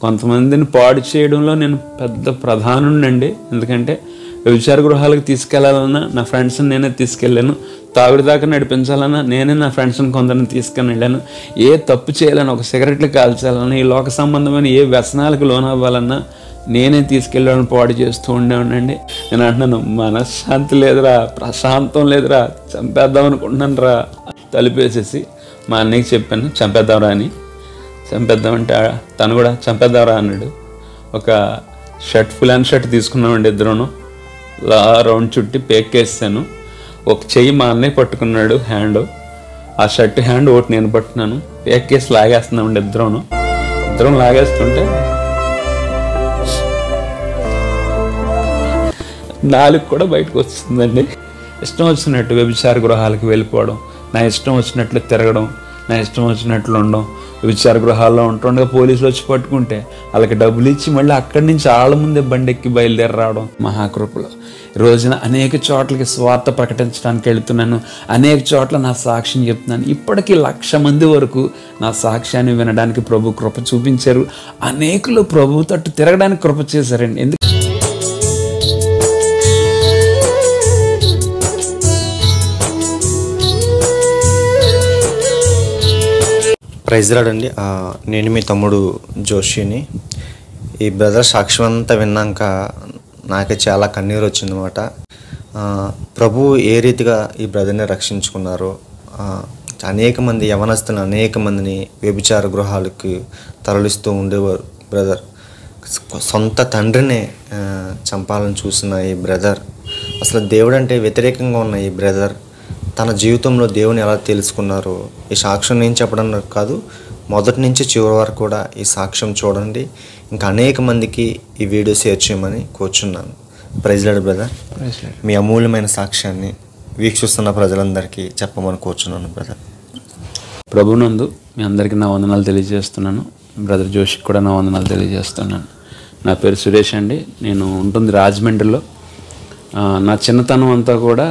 కొంతమందిని పాడు చేయడంలో నేను పెద్ద ప్రధానుండండి. ఎందుకంటే వ్యభిచార గృహాలకు తీసుకెళ్లాలన్నా నా ఫ్రెండ్స్ని నేనే తీసుకెళ్ళాను. తాగుడు దాకా నడిపించాలన్నా నేనే నా ఫ్రెండ్స్ని కొందరిని తీసుకొని వెళ్ళాను. ఏ తప్పు చేయాలన్నా, ఒక సిగరెట్లు కాల్చాలన్నా, ఈ లోక సంబంధమైన ఏ వ్యసనాలకు లోనవ్వాలన్నా నేనే తీసుకెళ్ళాలని పాడు చేస్తూ ఉండేవాడినండి. నేను అంటున్నాను, మనశ్శాంతి లేదురా, ప్రశాంతం లేదురా, చంపేద్దాం అనుకుంటున్నాను రా. తలుపేసేసి మా అన్నయ్యకి చెప్పాను, చంపేద్దాంరా అని. చంపేద్దామంటే తను కూడా చంపేద్దాంరా అన్నాడు. ఒక షర్ట్, ఫుల్ హ్యాండ్ షర్ట్ తీసుకున్నామండి ఇద్దరును. రౌండ్ చుట్టి పేక్కేసాను. ఒక చెయ్యి మా అన్నయ్య పట్టుకున్నాడు హ్యాండ్, ఆ షర్ట్ హ్యాండ్ ఒకటి నేను పట్టుకున్నాను. పేక్కేసి లాగేస్తున్నామండి ఇద్దరం లాగేస్తుంటే నాలుగు కూడా బయటకు వస్తుందండి. ఇష్టం వచ్చినట్టు వ్యభిచార గృహాలకు వెళ్ళిపోవడం, నా ఇష్టం వచ్చినట్లు తిరగడం, నా ఇష్టం వచ్చినట్లు ఉండడం. వ్యభిచార గృహాల్లో ఉంటుండగా పోలీసులు వచ్చి పట్టుకుంటే వాళ్ళకి డబ్బులు ఇచ్చి మళ్ళీ అక్కడి నుంచి ఆళ్ళ ముందే బండెక్కి బయలుదేరి రావడం. మహాకృపలో ఈ రోజున అనేక చోట్లకి స్వార్థ ప్రకటించడానికి వెళుతున్నాను. అనేక చోట్ల నా సాక్ష్యం చెప్తున్నాను. ఇప్పటికీ 1,00,000 మంది వరకు నా సాక్ష్యాన్ని వినడానికి ప్రభు కృప చూపించారు. అనేకులు ప్రభు తట్టు తిరగడానికి కృప చేశారండి. ప్రైజ్ లార్డ్ అండి. నేను మీ తమ్ముడు జోషిని. ఈ బ్రదర్ సాక్ష్యం అంతా విన్నాక నాకు చాలా కన్నీరు వచ్చిందన్నమాట. ప్రభు ఏ రీతిగా ఈ బ్రదర్ని రక్షించుకున్నారో, అనేక మంది యవనస్తులను అనేక మందిని వ్యభిచార గృహాలకు తరలిస్తూ ఉండేవారు బ్రదర్. సొంత తండ్రినే చంపాలని చూసిన ఈ బ్రదర్, అసలు దేవుడు అంటే వ్యతిరేకంగా ఉన్న ఈ బ్రదర్ తన జీవితంలో దేవుని ఎలా తెలుసుకున్నారో ఈ సాక్ష్యం నేను చెప్పడం కాదు, మొదటి నుంచి చివరి వరకు కూడా ఈ సాక్ష్యం చూడండి. ఇంకా అనేక మందికి ఈ వీడియో షేర్ చేయమని కోరుచున్నాను. ప్రైజ్ లార్డ్ బ్రదర్, మీ అమూల్యమైన సాక్ష్యాన్ని వీక్షిస్తున్న ప్రజలందరికీ చెప్పమని కోరుచున్నాను బ్రదర్. ప్రభునందు మీ అందరికీ నా వందనాలు తెలియజేస్తున్నాను. బ్రదర్ జోషికి కూడా నా వందనాలు తెలియజేస్తున్నాను. నా పేరు సురేష్ అండి. నేను ఉంటుంది రాజమండ్రిలో. నా చిన్నతనం అంతా కూడా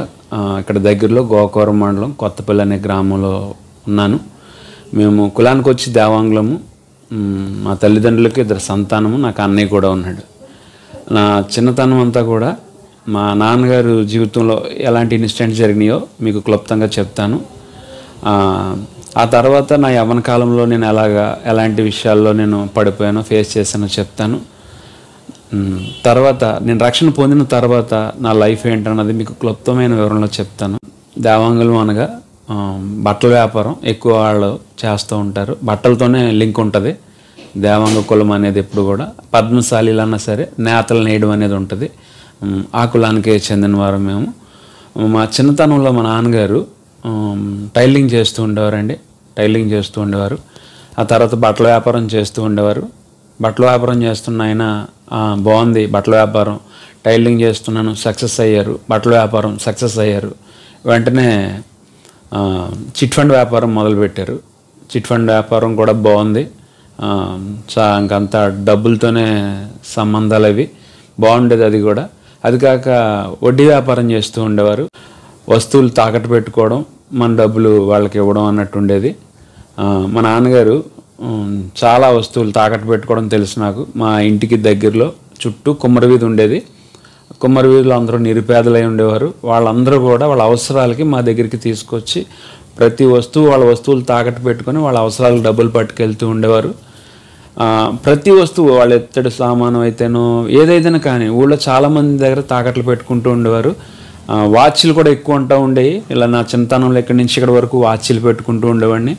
ఇక్కడ దగ్గరలో గోకవరం మండలం కొత్తపల్లి అనే గ్రామంలో ఉన్నాను. మేము కులానికి వచ్చి దేవాంగులము. మా తల్లిదండ్రులకి 2 సంతానము, నాకు అన్నయ్య కూడా ఉన్నాడు. నా చిన్నతనం అంతా కూడా మా నాన్నగారు జీవితంలో ఎలాంటి ఇన్సిడెంట్స్ జరిగినాయో మీకు క్లుప్తంగా చెప్తాను. ఆ తర్వాత నా యవ్వన కాలంలో నేను ఎలాంటి విషయాల్లో నేను పడిపోయానో, ఫేస్ చేశానో చెప్తాను. తర్వాత నేను రక్షణ పొందిన తర్వాత నా లైఫ్ ఏంటన్నది మీకు క్లుప్తమైన వివరణలో చెప్తాను. దేవాంగులం అనగా బట్టల వ్యాపారం ఎక్కువ వాళ్ళు చేస్తూ ఉంటారు. బట్టలతోనే లింక్ ఉంటుంది. దేవాంగ కులం అనేది ఎప్పుడు కూడా పద్మశాలీలు అన్నా సరే నేతలు నేయడం అనేది ఉంటుంది. ఆ కులానికే చెందిన వారు మేము. మా చిన్నతనంలో మా నాన్నగారు టైలింగ్ చేస్తూ ఉండేవారు. ఆ తర్వాత బట్టల వ్యాపారం చేస్తూ ఉండేవారు. బట్టల వ్యాపారం చేస్తున్న ఆయన బాగుంది బట్టల వ్యాపారం, టైలింగ్ చేస్తున్నాను, సక్సెస్ అయ్యారు, బట్టల వ్యాపారం సక్సెస్ అయ్యారు. వెంటనే చిట్ ఫండ్ వ్యాపారం మొదలుపెట్టారు. చిట్ ఫండ్ వ్యాపారం కూడా బాగుంది. ఇంకంతా డబ్బులతోనే సంబంధాలు అవి బాగుండేది. అది కూడా అది కాక వడ్డీ వ్యాపారం చేస్తూ ఉండేవారు. వస్తువులు తాకట్టు పెట్టుకోవడం, మన డబ్బులు వాళ్ళకి ఇవ్వడం అన్నట్టు ఉండేది. మా నాన్నగారు చాలా వస్తువులు తాకట్టు పెట్టుకోవడం తెలుసు నాకు. మా ఇంటికి దగ్గరలో చుట్టూ కుమ్మరి వీధి ఉండేది. కుమ్మరి వీధిలో అందరూ నిరుపేదలై ఉండేవారు. వాళ్ళందరూ కూడా వాళ్ళ అవసరాలకి మా దగ్గరికి తీసుకొచ్చి ప్రతి వస్తువు వాళ్ళ వస్తువులు తాకట్టు పెట్టుకొని వాళ్ళ అవసరాలకు డబ్బులు పట్టుకెళ్తూ ఉండేవారు. ప్రతి వస్తువు వాళ్ళ ఎత్తడి సామాను అయితేనో ఏదైతేనే కానీ ఊళ్ళో చాలామంది దగ్గర తాకట్లు పెట్టుకుంటూ ఉండేవారు. వాచ్లు కూడా ఎక్కువ ఉంటా ఉండేవి. ఇలా నా చిన్నతనంలో ఇక్కడి నుంచి ఇక్కడ వరకు వాచ్లు పెట్టుకుంటూ ఉండేవాడిని.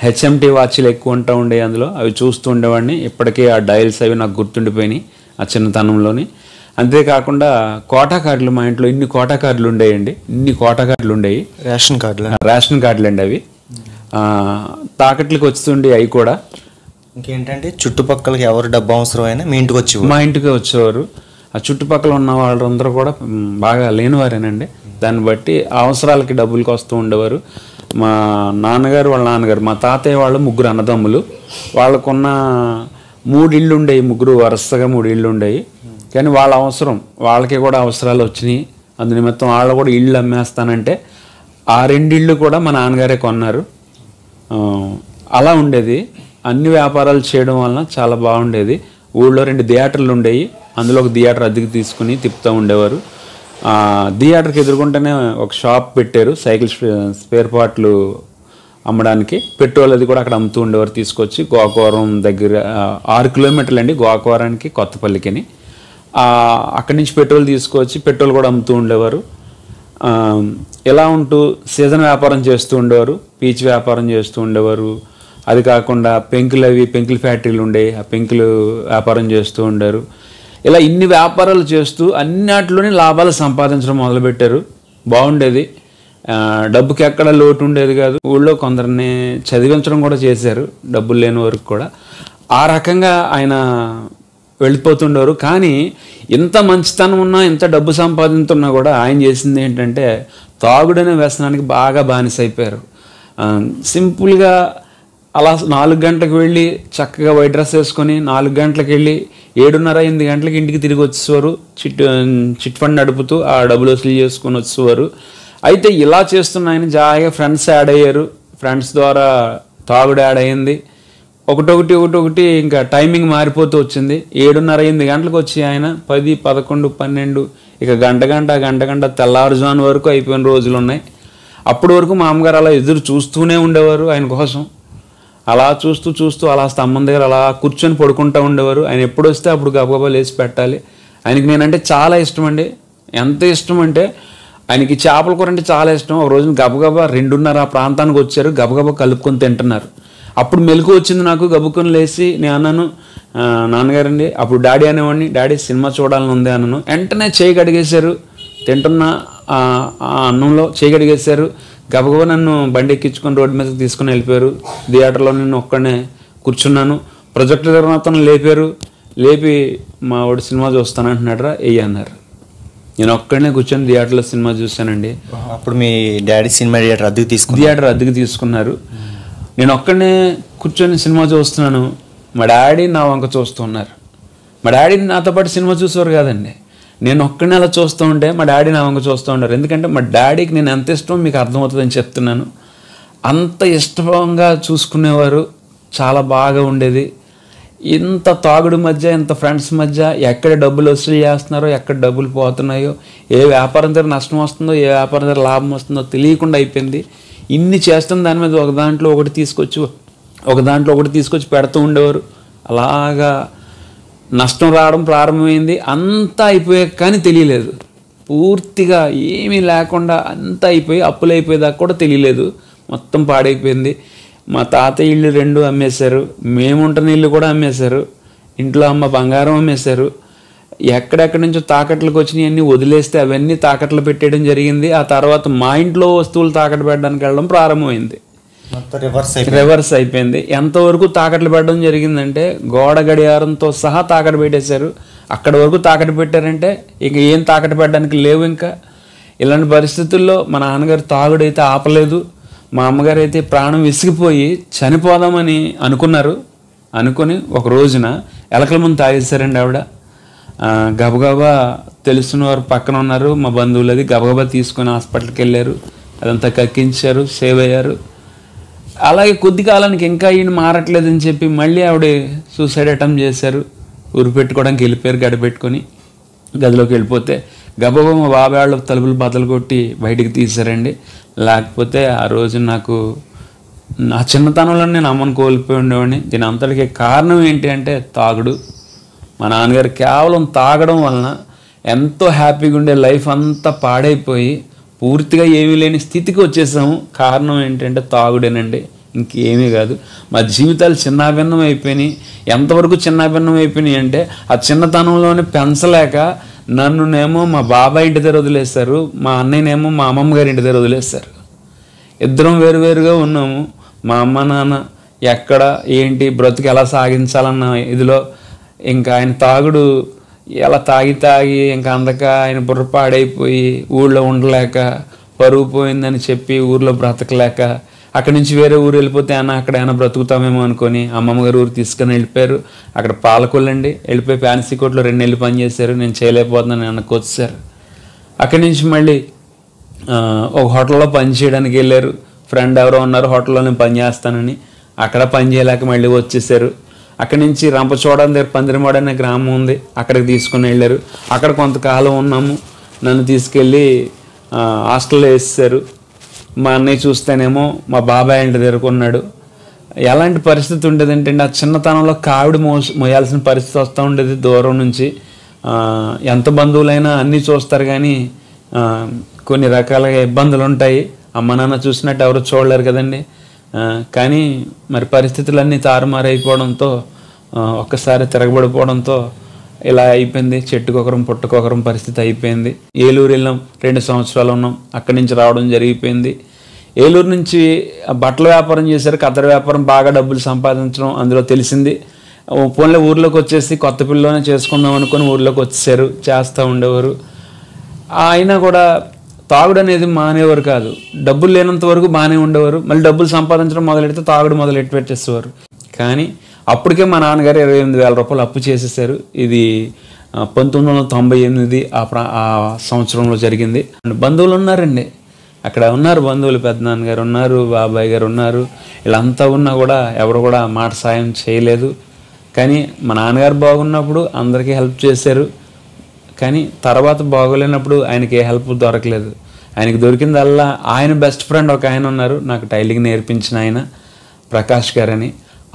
హెచ్ఎంటీ వాచ్లు ఎక్కువ ఉంటా ఉండేవి. అందులో అవి చూస్తూ ఉండేవాడిని. ఇప్పటికీ ఆ డైల్స్ అవి నాకు గుర్తుండిపోయినాయి ఆ చిన్నతనంలోని. అంతేకాకుండా కోటా కార్డులు, మా ఇంట్లో ఇన్ని కోటా కార్డులు ఉండేయండి. రేషన్ కార్డులు అండి. అవి తాకట్లకి వస్తుండే. అవి కూడా ఇంకేంటంటే చుట్టుపక్కలకి ఎవరు డబ్బు అవసరమైనా మా ఇంటికి వచ్చేవారు. ఆ చుట్టుపక్కల ఉన్న వాళ్ళందరూ కూడా బాగా లేనివారేనండి. దాన్ని బట్టి అవసరాలకి డబ్బులకి వస్తూ ఉండేవారు. మా నాన్నగారు వాళ్ళ నాన్నగారు, మా తాతయ్య వాళ్ళు 3 అన్నదమ్ములు. వాళ్ళకున్న 3 ఇళ్ళు ఉండేవి. ముగ్గురు వరుసగా 3 ఇళ్ళు ఉండేవి. కానీ వాళ్ళ అవసరం వాళ్ళకి కూడా అవసరాలు వచ్చినాయి. అందు నిమిత్తం వాళ్ళు కూడా ఇళ్ళు అమ్మేస్తానంటే ఆ 2 ఇళ్ళు కూడా మా నాన్నగారే కొన్నారు. అలా ఉండేది. అన్ని వ్యాపారాలు చేయడం వలన చాలా బాగుండేది. ఊళ్ళో 2 థియేటర్లు ఉండేవి. అందులో ఒక థియేటర్ అద్దెకి తీసుకుని తిప్పుతూ ఉండేవారు. థియేటర్కి ఎదుర్కొంటేనే ఒక షాప్ పెట్టారు, సైకిల్ స్పేర్ పార్ట్లు అమ్మడానికి. పెట్రోల్ అది కూడా అక్కడ అమ్ముతూ ఉండేవారు తీసుకొచ్చి. గోకవరం దగ్గర 6 కిలోమీటర్లు అండి గోకవరానికి, కొత్తపల్లికిని. అక్కడి నుంచి పెట్రోల్ తీసుకొచ్చి పెట్రోల్ కూడా అమ్ముతూ ఉండేవారు. ఎలా ఉంటూ సీజన్ వ్యాపారం చేస్తూ ఉండేవారు, పీచ్ వ్యాపారం చేస్తూ ఉండేవారు. అది కాకుండా పెంకుల ఫ్యాక్టరీలు ఉండే, ఆ పెంకులు వ్యాపారం చేస్తూ ఉండారు. ఇలా ఇన్ని వ్యాపారాలు చేస్తూ అన్నిటిలోనే లాభాలు సంపాదించడం మొదలుపెట్టారు. బాగుండేది, డబ్బుకి ఎక్కడ లోటు ఉండేది కాదు. ఊళ్ళో కొందరిని చదివించడం కూడా చేశారు, డబ్బులు లేని వరకు కూడా. ఆ రకంగా ఆయన వెళ్ళిపోతుండేవారు. కానీ ఇంత మంచితనం ఉన్నా, ఇంత డబ్బు సంపాదించున్నా కూడా ఆయన చేసింది ఏంటంటే తాగుడనే వ్యసనానికి బాగా బానిస అయిపోయారు. సింపుల్గా అలా 4 గంటలకు వెళ్ళి చక్కగా వైట్ డ్రెస్ వేసుకొని 4 గంటలకు వెళ్ళి 7:30-8 గంటలకు ఇంటికి తిరిగి వచ్చేవారు. చిట్ ఫండ్ నడుపుతూ ఆ డబ్బులు వసూలు చేసుకొని వచ్చేవారు. అయితే ఇలా చేస్తున్న ఆయన జాయిగా ఫ్రెండ్స్ యాడ్ అయ్యారు. ఫ్రెండ్స్ ద్వారా తాగుడు యాడ్ అయ్యింది. ఒకటొకటి ఇంకా టైమింగ్ మారిపోతూ వచ్చింది. 7:30-8 గంటలకు వచ్చి ఆయన 10, 11, 12 ఇక గంట తెల్లారుజాను వరకు అయిపోయిన రోజులు ఉన్నాయి. అప్పటి వరకు మా అమ్మగారు అలా ఎదురు చూస్తూనే ఉండేవారు ఆయన కోసం. అలా చూస్తూ అలా స్తంభం దగ్గర అలా కూర్చొని పడుకుంటూ ఉండేవారు. ఆయన ఎప్పుడు వస్తే అప్పుడు గబగబా లేచి పెట్టాలి. ఆయనకి నేనంటే చాలా ఇష్టం అండి. ఎంత ఇష్టం అంటే ఆయనకి చేపల కూర అంటే చాలా ఇష్టం. ఒక రోజు గబగబా 2:30 ఆ ప్రాంతానికి వచ్చారు, గబగబా కలుపుకొని తింటున్నారు. అప్పుడు మెలకు వచ్చింది నాకు. గబుకొని లేచి నేను అన్నాను, నాన్నగారండి, అప్పుడు డాడీ అనేవాడిని, డాడీ సినిమా చూడాలని ఉంది అన్నాను. వెంటనే చేయి కడిగేశారు, తింటున్న ఆ అన్నంలో చేయి కడిగేశారు. గబగబా నన్ను బండి ఎక్కించుకొని రోడ్డు మీదకి తీసుకుని వెళ్ళిపోయారు. థియేటర్లో నేను ఒక్కడనే కూర్చున్నాను. ప్రొజెక్టర్ దగ్గర అతను లేపి మా వాడు సినిమా చూస్తానంటున్నాడరా వెయ్యి అన్నారు. నేను ఒక్కడనే కూర్చొని థియేటర్లో సినిమా చూశానండి. అప్పుడు మీ డాడీ సినిమా థియేటర్ అద్దెకి తీసుకున్నారు. నేను ఒక్కడనే కూర్చొని సినిమా చూస్తున్నాను. మా డాడీ నా వంక చూస్తున్నారు. మా డాడీ నాతో పాటు సినిమా చూసేవారు కాదండి. నేను ఒక్కడనే అలా చూస్తూ ఉంటే మా డాడీ నా వంక చూస్తూ ఉంటారు. ఎందుకంటే మా డాడీకి నేను ఎంత ఇష్టమో మీకు అర్థమవుతుందని చెప్తున్నాను. అంత ఇష్టంగా చూసుకునేవారు. చాలా బాగా ఉండేది. ఇంత తాగుడు మధ్య, ఇంత ఫ్రెండ్స్ మధ్య ఎక్కడ డబ్బులు వసూలు చేస్తున్నారో, ఎక్కడ డబ్బులు పోతున్నాయో, ఏ వ్యాపారం దగ్గర నష్టం వస్తుందో, ఏ వ్యాపారం దగ్గర లాభం వస్తుందో తెలియకుండా అయిపోయింది. ఇన్ని చేస్తున్న దాని మీద ఒక దాంట్లో ఒకటి తీసుకొచ్చి పెడుతూ ఉండేవారు. అలాగా నష్టం రావడం ప్రారంభమైంది. అంతా అయిపోయాక కానీ తెలియలేదు. పూర్తిగా ఏమీ లేకుండా అంతా అయిపోయి అప్పులు అయిపోయేదాకా కూడా తెలియలేదు. మొత్తం పాడైపోయింది. మా తాతయ్య ఇళ్ళు 2 అమ్మేశారు. మేముంటున్న ఇల్లు కూడా అమ్మేశారు. ఇంట్లో అమ్మ బంగారం అమ్మేశారు. ఎక్కడెక్కడి నుంచో తాకట్లకు వచ్చినాయి అన్నీ వదిలేస్తే అవన్నీ తాకట్లు పెట్టేయడం జరిగింది. ఆ తర్వాత మా ఇంట్లో వస్తువులు తాకట్టు పెట్టడానికి వెళ్ళడం ప్రారంభమైంది. రివర్స్ అయిపోయింది. ఎంతవరకు తాకట్లు పెట్టడం జరిగిందంటే గోడ గడియారంతో సహా తాకట్టు పెట్టేశారు. అక్కడి వరకు తాకట్టు పెట్టారంటే ఇక ఏం తాకట్టు పెట్టడానికి లేవు. ఇంకా ఇలాంటి పరిస్థితుల్లో మా నాన్నగారు తాగుడైతే ఆపలేదు. మా అమ్మగారు అయితే ప్రాణం విసిగిపోయి చనిపోదామని అనుకుని ఒక రోజున ఎలకల ముందు తాగేశారండి ఆవిడ. గబగబా తెలిసిన వారు పక్కన ఉన్నారు, మా బంధువులది, గబగబా తీసుకొని హాస్పిటల్కి వెళ్ళారు. అదంతా కక్కించారు, సేవ్ అయ్యారు. అలాగే కొద్ది కాలానికి ఇంకా ఈయన మారట్లేదని చెప్పి మళ్ళీ ఆవిడ సూసైడ్ అటెంప్ట్ చేశారు. ఊరు పెట్టుకోవడానికి వెళ్ళిపోయారు. గడిపెట్టుకొని గదిలోకి వెళ్ళిపోతే గబగబా మా బాబాయ్ వాళ్ళు తలుపులు బద్దలు కొట్టి బయటికి తీశారండి. లేకపోతే ఆ రోజు నాకు నా చిన్నతనంలో నేను అమ్మను కోల్పోయి ఉండేవాడిని. దీని అంతటికి కారణం ఏంటి అంటే తాగుడు. మా నాన్నగారు కేవలం తాగడం వలన ఎంతో హ్యాపీగా ఉండే లైఫ్ అంతా పాడైపోయి పూర్తిగా ఏమీ లేని స్థితికి వచ్చేసాము. కారణం ఏంటంటే తాగుడేనండి, ఇంకేమీ కాదు. మా జీవితాలు చిన్నాభిన్నం అయిపోయినాయి. ఎంతవరకు చిన్నాభిన్నం అయిపోయినాయి అంటే ఆ చిన్నతనంలోనే పెంచలేక నన్నునేమో మా బాబాయ్ ఇంటి దగ్గర వదిలేస్తారు, మా అన్నయ్యనేమో మా అమ్మమ్మ గారి ఇంటి దగ్గర వదిలేస్తారు. ఇద్దరం వేరువేరుగా ఉన్నాము. మా అమ్మ నాన్న ఎక్కడ ఏంటి బ్రతుకు ఎలా సాగించాలన్న ఇదిలో ఇంకా ఆయన తాగుడు ఎలా తాగి ఇంకా అందక ఆయన బుర్ర పాడైపోయి ఊళ్ళో ఉండలేక పరువు పోయిందని చెప్పి ఊర్లో బ్రతకలేక అక్కడి నుంచి వేరే ఊరు వెళ్ళిపోతే అక్కడ ఏమైనా బ్రతుకుతామేమో అనుకొని అమ్మమ్మ గారు ఊరు తీసుకొని వెళ్ళిపోయారు. అక్కడ పాలకొల్లండి వెళ్ళిపోయి ఫ్యాన్సీ కోట్లో 2 నెలలు పనిచేశారు. నేను చేయలేకపోతున్నాను వెనక్కి వచ్చారు. అక్కడి నుంచి మళ్ళీ ఒక హోటల్లో పని చేయడానికి వెళ్ళారు. ఫ్రెండ్ ఎవరో ఉన్నారు హోటల్లో నేను పని చేస్తానని. అక్కడ పని చేయలేక మళ్ళీ వచ్చేసారు. అక్కడి నుంచి రంపచోడవరం దగ్గర పందిరిమాడ అనే గ్రామం ఉంది, అక్కడికి తీసుకుని వెళ్ళారు. అక్కడ కొంతకాలం ఉన్నాము. నన్ను తీసుకెళ్ళి హాస్టల్లో వేసేసారు. మా అన్నయ్య చూస్తేనేమో మా బాబాయ్ ఇంటి దగ్గరకున్నాడు. ఎలాంటి పరిస్థితి ఉండేదంటే ఆ చిన్నతనంలో కావిడి మోయాల్సిన పరిస్థితి వస్తూ ఉండేది దూరం నుంచి. ఎంత బంధువులైనా అన్నీ చూస్తారు కానీ కొన్ని రకాలుగా ఇబ్బందులు ఉంటాయి. అమ్మ నాన్న చూసినట్టు ఎవరు చూడలేరు కదండి. కానీ మరి పరిస్థితులన్నీ తారుమారైపోవడంతో ఒక్కసారి తిరగబడిపోవడంతో ఇలా అయిపోయింది. చెట్టుకొకరం పుట్టుకొకరం పరిస్థితి అయిపోయింది. ఏలూరు వెళ్ళాం, 2 సంవత్సరాలు ఉన్నాం. అక్కడి నుంచి రావడం జరిగిపోయింది. ఏలూరు నుంచి బట్టల వ్యాపారం చేశారు, కత్తెర వ్యాపారం, బాగా డబ్బులు సంపాదించడం అందులో తెలిసింది. పోన్లే ఊర్లోకి వచ్చేసి కొత్త పిల్లలోనే చేసుకుందాం అనుకుని ఊర్లోకి వచ్చేసారు. చేస్తూ ఉండేవారు. అయినా కూడా తాగుడు అనేది మానేవారు కాదు. డబ్బులు లేనంత వరకు బాగానే ఉండేవారు. మళ్ళీ డబ్బులు సంపాదించడం మొదలెడితే తాగుడు మొదలెట్టి పెట్టేసేవారు. కానీ అప్పటికే మా నాన్నగారు 28,000 రూపాయలు అప్పు చేసేసారు. ఇది 1998 ఆ సంవత్సరంలో జరిగింది. బంధువులు ఉన్నారండి, అక్కడ ఉన్నారు బంధువులు. పెద్దనాన్నగారు ఉన్నారు, బాబాయ్ గారు ఉన్నారు. వీళ్ళంతా ఉన్నా కూడా ఎవరు కూడా మాట సాయం చేయలేదు. కానీ మా నాన్నగారు బాగున్నప్పుడు అందరికీ హెల్ప్ చేశారు. కానీ తర్వాత బాగోలేనప్పుడు ఆయనకి ఏ హెల్ప్ దొరకలేదు. ఆయనకి దొరికిందల్లా ఆయన బెస్ట్ ఫ్రెండ్ ఒక ఆయన ఉన్నారు, నాకు టైలింగ్ నేర్పించిన ఆయన, ప్రకాష్ గారని.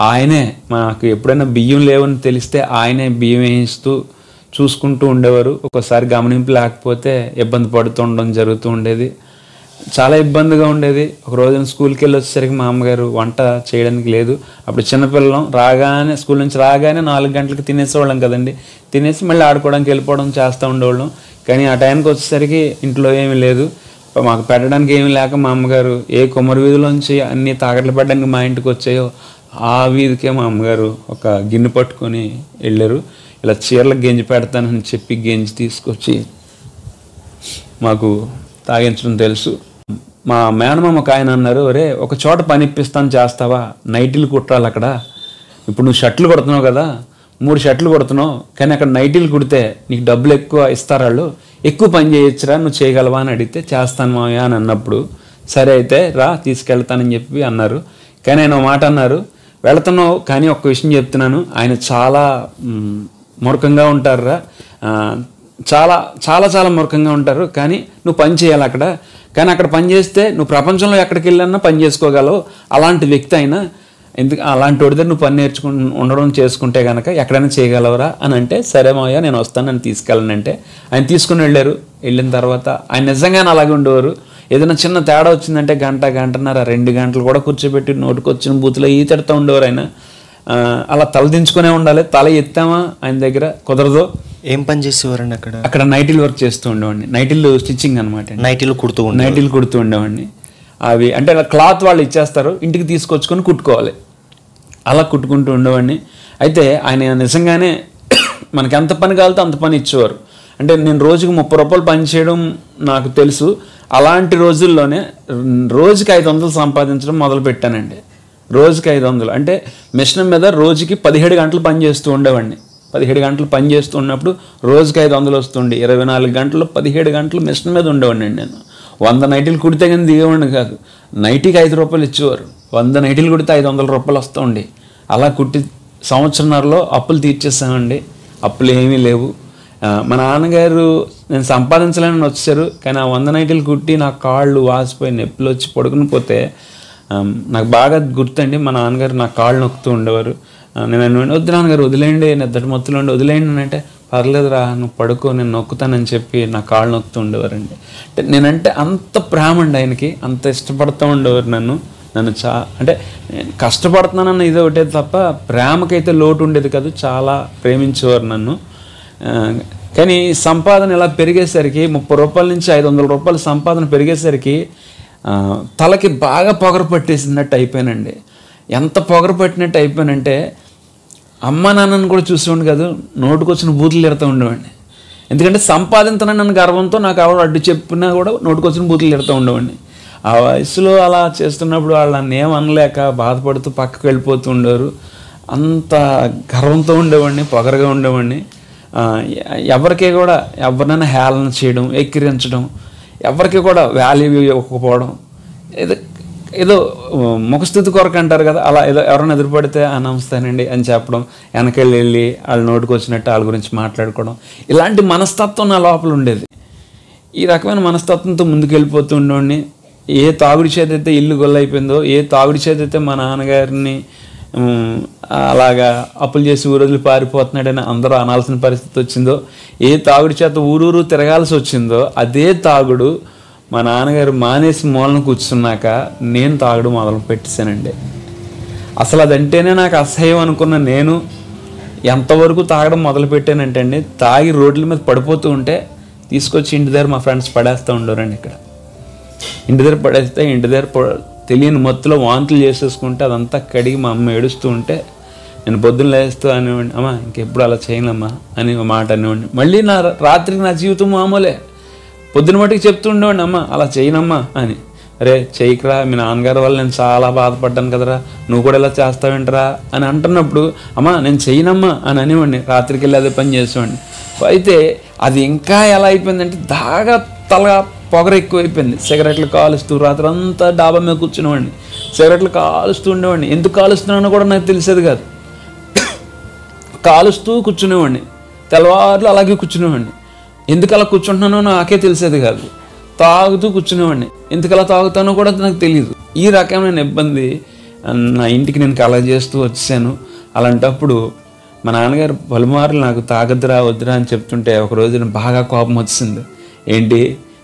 ఆయనే మాకు ఎప్పుడైనా బియ్యం లేవని తెలిస్తే ఆయనే బియ్యం వేయిస్తూ చూసుకుంటూ ఉండేవారు. ఒక్కోసారి గమనింపు లేకపోతే ఇబ్బంది పడుతూ ఉండడం జరుగుతూ ఉండేది. చాలా ఇబ్బందిగా ఉండేది. ఒక రోజున స్కూల్కి వెళ్ళి వచ్చేసరికి మా అమ్మగారు వంట చేయడానికి లేదు. అప్పుడు చిన్నపిల్లలం, రాగానే స్కూల్ నుంచి రాగానే 4 గంటలకు తినేసేవాళ్ళం కదండి. తినేసి మళ్ళీ ఆడుకోవడానికి వెళ్ళిపోవడం చేస్తూ ఉండేవాళ్ళం. కానీ ఆ టైంకి వచ్చేసరికి ఇంట్లో ఏమీ లేదు, మాకు పెట్టడానికి ఏమీ లేక మా అమ్మగారు ఏ కుమ్మరి వీధిలోంచి అన్నీ తాకట్లు పెట్టడానికి మా ఇంటికి వచ్చాయో ఆ వీధికే మా అమ్మగారు ఒక గిన్నె పట్టుకొని వెళ్ళారు. ఇలా చీరలకు గెంజి పెడతానని చెప్పి గెంజి తీసుకొచ్చి మాకు తాగించడం తెలుసు. మా మేనమామ ఒక ఆయన అన్నారు, ఒరే ఒక చోట పని ఇప్పిస్తాను చేస్తావా, నైటీలు కుట్టాలి అక్కడ. ఇప్పుడు నువ్వు షర్ట్లు కొడుతున్నావు కదా, 3 షర్ట్లు కొడుతున్నావు, కానీ అక్కడ నైటీలు కుడితే నీకు డబ్బులు ఎక్కువ ఇస్తారు, వాళ్ళు ఎక్కువ పని చేయొచ్చురా, నువ్వు చేయగలవా అని అడిగితే చేస్తాను మావయ్య అని అన్నప్పుడు సరే అయితే రా తీసుకెళ్తానని చెప్పి అన్నారు. కానీ ఆయన మాట అన్నారు, వెళుతున్నావు కానీ ఒక్క విషయం చెప్తున్నాను, ఆయన చాలా మూర్ఖంగా ఉంటారురా, చాలా చాలా చాలా మూర్ఖంగా ఉంటారు. కానీ నువ్వు పని చేయాలి అక్కడ, కానీ అక్కడ పని చేస్తే నువ్వు ప్రపంచంలో ఎక్కడికి వెళ్ళన్నా పని చేసుకోగలవు. అలాంటి వ్యక్తి అయినా ఎందుకు అలాంటి వాడి దగ్గర నువ్వు పని ఉండడం చేసుకుంటే కనుక ఎక్కడైనా చేయగలవరా అని అంటే, సరే మావయ్య నేను వస్తాను, నన్ను తీసుకెళ్ళనంటే ఆయన తీసుకుని వెళ్ళారు. వెళ్ళిన తర్వాత ఆయన నిజంగానే అలాగే ఉండేవారు. ఏదైనా చిన్న తేడా వచ్చిందంటే గంటన్నర 2 గంటలు కూడా కూర్చోబెట్టి నోటికి వచ్చిన బూతులో తిడుతూ ఉండేవారు ఆయన. అలా తలదించుకునే ఉండాలి. తల ఎత్తామా ఆయన దగ్గర కుదరదు. ఏం పని చేసేవారండి అక్కడ నైటీలు వర్క్ చేస్తూ ఉండేవాడిని. నైటీలు స్టిచ్చింగ్ అనమాట. నైటీలు కుడుతూ ఉండేవాడిని. అవి అంటే క్లాత్ వాళ్ళు ఇచ్చేస్తారు, ఇంటికి తీసుకొచ్చుకొని కుట్టుకోవాలి. అలా కుట్టుకుంటూ ఉండేవాడిని. అయితే ఆయన నిజంగానే మనకి ఎంత పని కావాలితే అంత పని ఇచ్చేవారు. అంటే నేను రోజుకి 30 రూపాయలు పని చేయడం నాకు తెలుసు. అలాంటి రోజుల్లోనే రోజుకి 500 సంపాదించడం మొదలు పెట్టానండి. రోజుకి 500 అంటే మిషన్ మీద రోజుకి 17 గంటలు పని చేస్తూ ఉండేవాడిని. 17 గంటలు పని చేస్తూ ఉన్నప్పుడు రోజుకి 500 వస్తుండే. 24 గంటలు 17 గంటలు మిషన్ మీద ఉండేవాడిని నేను. 100 నైటీలు కుడితే కానీ దిగేవాడిని కాదు. నైటీకి 5 రూపాయలు ఇచ్చేవారు. 100 నైటీలు కుడితే 500 రూపాయలు వస్తుండే. అలా కుట్టి సంవత్సరంన్నరలో అప్పులు తీర్చేసామండి. అప్పులు ఏమీ లేవు. మా నాన్నగారు నేను సంపాదించలేని వచ్చారు, కానీ ఆ 100 నైటీలు కుట్టి నా కాళ్ళు వాసిపోయి నొప్పులు వచ్చి పడుకుని పోతే నాకు బాగా గుర్తండి. మా నాన్నగారు నా కాళ్ళు నొక్కుతూ ఉండేవారు. నేను వద్దు నాన్నగారు వదిలేయండి, నిద్దటి మొత్తులు ఉండి వదిలేయండి అని అంటే, పర్లేదురా నువ్వు పడుకో నేను నొక్కుతానని చెప్పి నా కాళ్ళు నొక్కుతూ ఉండేవారండి. అంటే నేనంటే అంత ప్రేమ అండి ఆయనకి, అంత ఇష్టపడుతూ ఉండేవారు నన్ను. అంటే నేను కష్టపడుతున్నానన్న ఇది ఒకటే తప్ప ప్రేమకైతే లోటు ఉండేది కాదు. చాలా ప్రేమించేవారు నన్ను. కానీ సంపాదన ఇలా పెరిగేసరికి 30 రూపాయల నుంచి 500 రూపాయల సంపాదన పెరిగేసరికి తలకి బాగా పొగరు పట్టేసినట్టు అయిపోయానండి. ఎంత పొగరు పట్టినట్టు అయిపోయానంటే అమ్మ నాన్నని కూడా చూసేవాడిని కాదు, నోటుకొచ్చిన బూతులు తిడుతూ ఉండేవాడిని. ఎందుకంటే సంపాదించనన్న గర్వంతో నాకు ఎవరు అడ్డు చెప్పినా కూడా నోటుకొచ్చిన బూతులు తిడుతూ ఉండేవాడిని. ఆ వయసులో అలా చేస్తున్నప్పుడు వాళ్ళని ఏమనలేక బాధపడుతూ పక్కకు వెళ్ళిపోతూ ఉండేవారు. అంత గర్వంతో ఉండేవాడిని, పొగరగా ఉండేవాడిని. ఎవరికి కూడా ఎవరినైనా హేళన చేయడం, ఎక్కిరించడం, ఎవరికి కూడా వాల్యూ ఇవ్వకపోవడం, ఏదో ఏదో ముఖస్థుతి కొరకు అంటారు కదా, అలా ఏదో ఎవరైనా ఎదురుపడితే నమస్తేనండి అని చెప్పడం, వెనకెళ్ళి వెళ్ళి వాళ్ళ నోటికి వచ్చినట్టు వాళ్ళ గురించి మాట్లాడుకోవడం, ఇలాంటి మనస్తత్వం నా లోపల ఉండేది. ఈ రకమైన మనస్తత్వంతో ముందుకు వెళ్ళిపోతూ ఉండేవాడిని. ఏ తాగుడి చేత అయితే ఇల్లు గొల్లైపోయిందో, ఏ తాగుడి చేత అయితే మా నాన్నగారిని అలాగా అప్పులు చేసి ఊరోజులు పారిపోతున్నాడని అందరూ అనాల్సిన పరిస్థితి వచ్చిందో, ఏ తాగుడి చేత ఊరూరు తిరగాల్సి వచ్చిందో, అదే తాగుడు మా నాన్నగారు మానేసి మూలను కూర్చున్నాక నేను తాగుడు మొదలు పెట్టేశానండి. అసలు అదంటేనే నాకు అసహ్యం అనుకున్న నేను ఎంతవరకు తాగడం మొదలు పెట్టానంటే అండి, తాగి రోడ్ల మీద పడిపోతూ ఉంటే తీసుకొచ్చి ఇంటి దగ్గర మా ఫ్రెండ్స్ పడేస్తూ ఉండేవారండి. ఇక్కడ ఇంటి దగ్గర పడేస్తే ఇంటి దగ్గర తెలియని మత్తులో వాంతులు చేసేసుకుంటే అదంతా కడిగి మా అమ్మ ఏడుస్తూ ఉంటే నేను పొద్దున్న లేస్తూ అనేవాడిని, అమ్మ ఇంకెప్పుడు అలా చేయనమ్మా అని మాట అనేవాడిని. మళ్ళీ రాత్రికి నా జీవితం మామూలే. పొద్దున మట్టుకు చెప్తూ ఉండేవాడిని, అమ్మ అలా చేయనమ్మా అని. అరే చేయకురా, మీ నాన్నగారి వల్ల నేను చాలా బాధపడ్డాను కదరా, నువ్వు కూడా ఇలా చేస్తావేంటరా అని అంటున్నప్పుడు, అమ్మ నేను చేయనమ్మా అని అనేవాడిని. రాత్రికి వెళ్ళి అదే పని చేసేవాడిని. అయితే అది ఇంకా ఎలా అయిపోయిందంటే దాగా తల పొగర ఎక్కువైపోయింది. సిగరెట్లు కాలుస్తూ రాత్రి అంతా డాబా మీద కూర్చునేవాడిని, సిగరెట్లు కాలుస్తూ ఉండేవాడిని. ఎందుకు కాలుస్తున్నానో కూడా నాకు తెలిసేది కాదు. కాలుస్తూ కూర్చునేవాడిని, తెల్లవారులు అలాగే కూర్చునేవాడిని. ఎందుకు అలా కూర్చుంటున్నానో నాకే తెలిసేది కాదు. తాగుతూ కూర్చునేవాడిని, ఎందుకు అలా తాగుతానో కూడా నాకు తెలియదు. ఈ రకమైన ఇబ్బంది నా ఇంటికి నేను కలగజేస్తూ వచ్చాను. అలాంటప్పుడు మా నాన్నగారు పలుమార్లు నాకు తాగద్దురా వద్దురా అని చెప్తుంటే ఒకరోజు బాగా కోపం వచ్చింది. ఏంటి,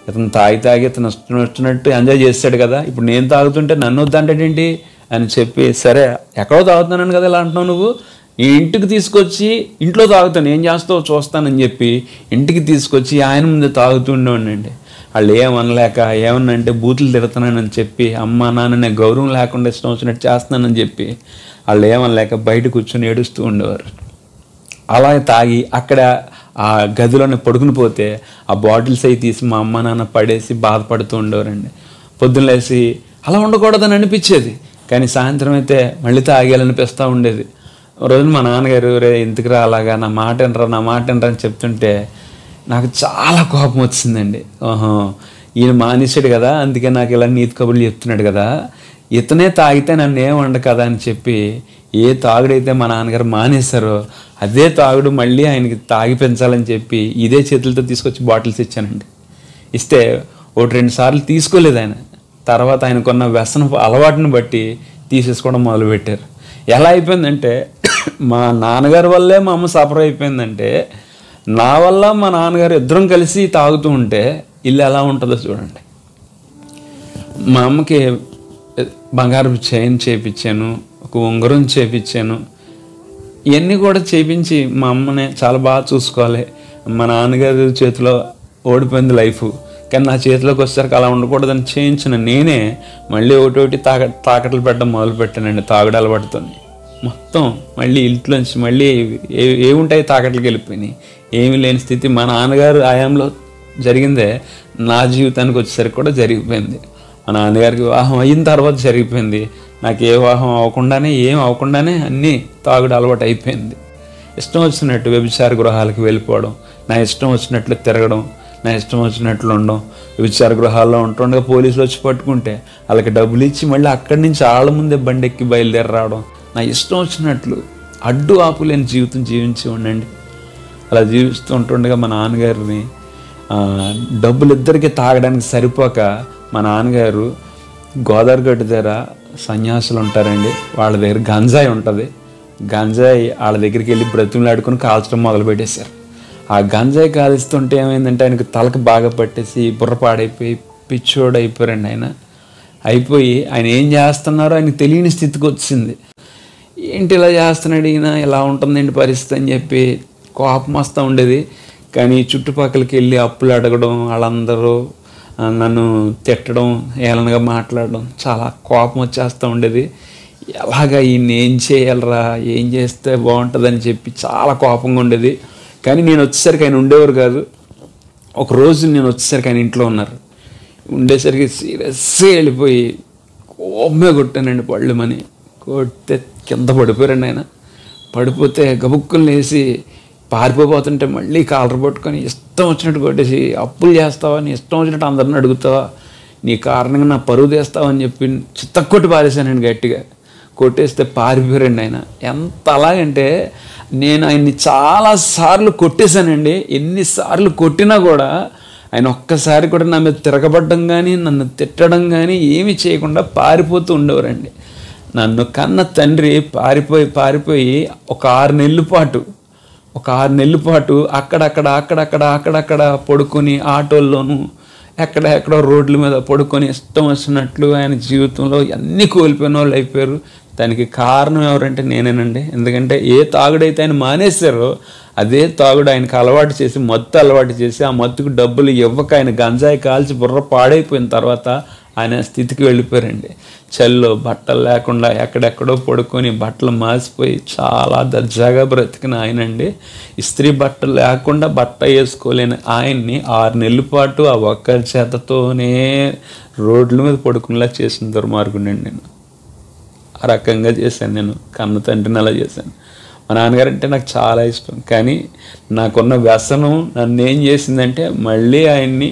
ఇతను తాగి ఇతను వచ్చినట్టు ఎంజాయ్ చేస్తాడు కదా, ఇప్పుడు నేను తాగుతుంటే నన్ను వద్దంటాడేంటి అని చెప్పి, సరే ఎక్కడో తాగుతున్నాను కదా ఇలా అంటున్నావు, నువ్వు ఈ ఇంటికి తీసుకొచ్చి ఇంట్లో తాగుతాను, ఏం చేస్తావో చూస్తానని చెప్పి ఇంటికి తీసుకొచ్చి ఆయన ముందు తాగుతూ ఉండేవాడినండి. వాళ్ళు ఏమనలేక, ఏమన్నంటే బూతులు తిడుతున్నానని చెప్పి, అమ్మ నాన్న గౌరవం లేకుండా ఇష్టం వచ్చినట్టు చేస్తున్నానని చెప్పి వాళ్ళు ఏమనలేక బయట కూర్చొని ఏడుస్తూ ఉండేవారు. అలా తాగి అక్కడ ఆ గదిలోనే పడుకుని పోతే ఆ బాటిల్స్ అవి తీసి మా అమ్మ నాన్న పడేసి బాధపడుతూ ఉండేవారండి. పొద్దున్న లేసి అలా ఉండకూడదని అనిపించేది, కానీ సాయంత్రం అయితే మళ్ళీ తాగేయాలనిపిస్తూ ఉండేది. రోజు మా నాన్నగారు, రే ఎందుకురా అలాగా, నా మాట వినరా అని చెప్తుంటే నాకు చాలా కోపం వచ్చిందండి. ఈయన మానేశాడు కదా, అందుకే నాకు ఇలా నీతి కబుర్లు చెప్తున్నాడు కదా, ఇతనే తాగితే నన్ను ఏమండ కదా అని చెప్పి ఏ తాగుడైతే మా నాన్నగారు మానేశారో అదే తాగుడు మళ్ళీ ఆయనకి తాగి పెంచాలని చెప్పి ఇదే చేతులతో తీసుకొచ్చి బాటిల్స్ ఇచ్చానండి. ఇస్తే 1-2 సార్లు తీసుకోలేదు ఆయన. తర్వాత ఆయనకున్న వ్యసన అలవాటుని బట్టి తీసేసుకోవడం మొదలుపెట్టారు. ఎలా అయిపోయిందంటే, మా నాన్నగారి వల్లే మా అమ్మ సఫర్ అయిపోయిందంటే, నా వల్ల మా నాన్నగారు ఇద్దరం కలిసి తాగుతూ ఉంటే ఇల్లు ఎలా ఉంటుందో చూడండి. మా అమ్మకి బంగారం చైన్ చేయించాను, ఒక ఉంగరం చేయించాను. ఇవన్నీ కూడా చేయించి మా అమ్మని చాలా బాగా చూసుకోవాలి. మా నాన్నగారి చేతిలో ఓడిపోయింది లైఫ్, కానీ నా చేతిలోకి వచ్చేసరికి అలా ఉండకూడదని చేయించిన నేనే మళ్ళీ ఒకటి తాకట్లు పెట్టడం మొదలుపెట్టానండి. తాగుడు అలవాటుతో మొత్తం మళ్ళీ ఇంట్లోంచి మళ్ళీ ఏముంటాయి తాకట్లకి వెళ్ళిపోయినాయి. ఏమీ లేని స్థితి మా నాన్నగారు ఆయాంలో జరిగిందే నా జీవితానికి వచ్చేసరికి కూడా జరిగిపోయింది. మా నాన్నగారికి వివాహం అయిన తర్వాత జరిగిపోయింది. నాకు ఏ వివాహం అవ్వకుండానే ఏం అవ్వకుండానే అన్నీ తాగుడు అలవాటు అయిపోయింది. ఇష్టం వచ్చినట్టు వ్యభిచార గృహాలకు వెళ్ళిపోవడం, నా ఇష్టం వచ్చినట్లు తిరగడం, నా ఇష్టం వచ్చినట్లు ఉండడం. వ్యభిచార గృహాల్లో ఉంటుండగా పోలీసులు వచ్చి పట్టుకుంటే వాళ్ళకి డబ్బులు ఇచ్చి మళ్ళీ అక్కడి నుంచి ఆళ్ళ ముందే బండి ఎక్కి బయలుదేరి రావడం, నా ఇష్టం వచ్చినట్లు అడ్డు ఆపులేని జీవితం జీవించి ఉండండి. అలా జీవిస్తూ ఉంటుండగా మా నాన్నగారిని డబ్బులు ఇద్దరికి తాగడానికి సరిపోక మా నాన్నగారు గోదావరి గట్టు దగ్గర సన్యాసులు ఉంటారండి, వాళ్ళ దగ్గర గంజాయి ఉంటుంది. గంజాయి వాళ్ళ దగ్గరికి వెళ్ళి బ్రతుకులాడుకొని కాల్చడం మొదలుపెట్టేశారు. ఆ గంజాయి కాల్చుతుంటే ఏమైందంటే ఆయనకు తలకు బాగా పట్టేసి బుర్ర పాడైపోయి పిచ్చోడు అయిపోయారండి. అయిపోయి ఆయన ఏం చేస్తున్నారో ఆయనకు తెలియని స్థితికి వచ్చింది. ఏంటి ఇలా చేస్తున్నాడు ఈయన, ఇలా ఉంటుందండి పరిస్థితి అని చెప్పి కోపం వస్తూ ఉండేది. కానీ చుట్టుపక్కలకి వెళ్ళి అప్పులు అడగడం, వాళ్ళందరూ నన్ను తిట్టడం, ఏలనగా మాట్లాడడం చాలా కోపం వచ్చేస్తూ ఉండేది. ఎలాగా ఈయన ఏం చేయాలరా, ఏం చేస్తే బాగుంటుందని చెప్పి చాలా కోపంగా ఉండేది. కానీ నేను వచ్చేసరికి ఆయన ఉండేవారు కాదు. ఒకరోజు నేను వచ్చేసరికి ఆయన ఇంట్లో ఉన్నారు. ఉండేసరికి సీరియస్గా వెళ్ళిపోయి కోపమే కొట్టానండి. పళ్ళుమని కొడితే కింద పడిపోయారండి. ఆయన పడిపోతే గబుక్కులు వేసి పారిపోతుంటే మళ్ళీ కాలర్ పట్టుకొని ఇష్టం వచ్చినట్టు కొట్టేసి, అప్పులు చేస్తావా, నీ ఇష్టం వచ్చినట్టు అందరిని అడుగుతావా, నీ కారణంగా నా పరువు తీస్తావని చెప్పి చిత్తకొట్టి పారేశానండి గట్టిగా. కొట్టేస్తే పారిపోయారండి ఆయన. ఎంత అలాగంటే నేను ఆయన్ని చాలాసార్లు కొట్టేశానండి. ఎన్నిసార్లు కొట్టినా కూడా ఆయన ఒక్కసారి కూడా నా మీద తిరగబడ్డం కానీ నన్ను తిట్టడం కానీ ఏమీ చేయకుండా పారిపోతూ ఉండేవారండి. నన్ను కన్న తండ్రి పారిపోయి ఒక 6 నెలల పాటు అక్కడక్కడ పడుకొని ఆటోల్లోనూ ఎక్కడెక్కడో రోడ్ల మీద పడుకొని ఇష్టం వచ్చినట్లు ఆయన జీవితంలో అన్నీ కోల్పోయిన వాళ్ళు అయిపోయారు. దానికి కారణం ఎవరంటే నేనేనండి. ఎందుకంటే ఏ తాగుడైతే ఆయన మానేశారో అదే తాగుడు ఆయనకు మత్తు అలవాటు చేసి ఆ మత్తుకు డబ్బులు ఇవ్వక ఆయన గంజాయి కాల్చి బుర్ర పాడైపోయిన తర్వాత ఆయన స్థితికి వెళ్ళిపోయారండి. చల్లో బట్టలు లేకుండా ఎక్కడెక్కడో పడుకొని బట్టలు మాసిపోయి చాలా దర్జాగా బ్రతికిన ఆయనండి. ఇస్త్రీ బట్టలు లేకుండా బట్ట వేసుకోలేని ఆయన్ని 6 నెలల పాటు ఆ ఒక్కరి చేతతోనే రోడ్ల మీద పడుకునేలా చేసిన దుర్మార్గుండండి నేను. ఆ రకంగా చేశాను నేను. కన్న తండ్రిని అలా చేశాను. మా నాన్నగారు అంటే నాకు చాలా ఇష్టం. కానీ నాకున్న వ్యసనం నన్ను ఏం చేసిందంటే మళ్ళీ ఆయన్ని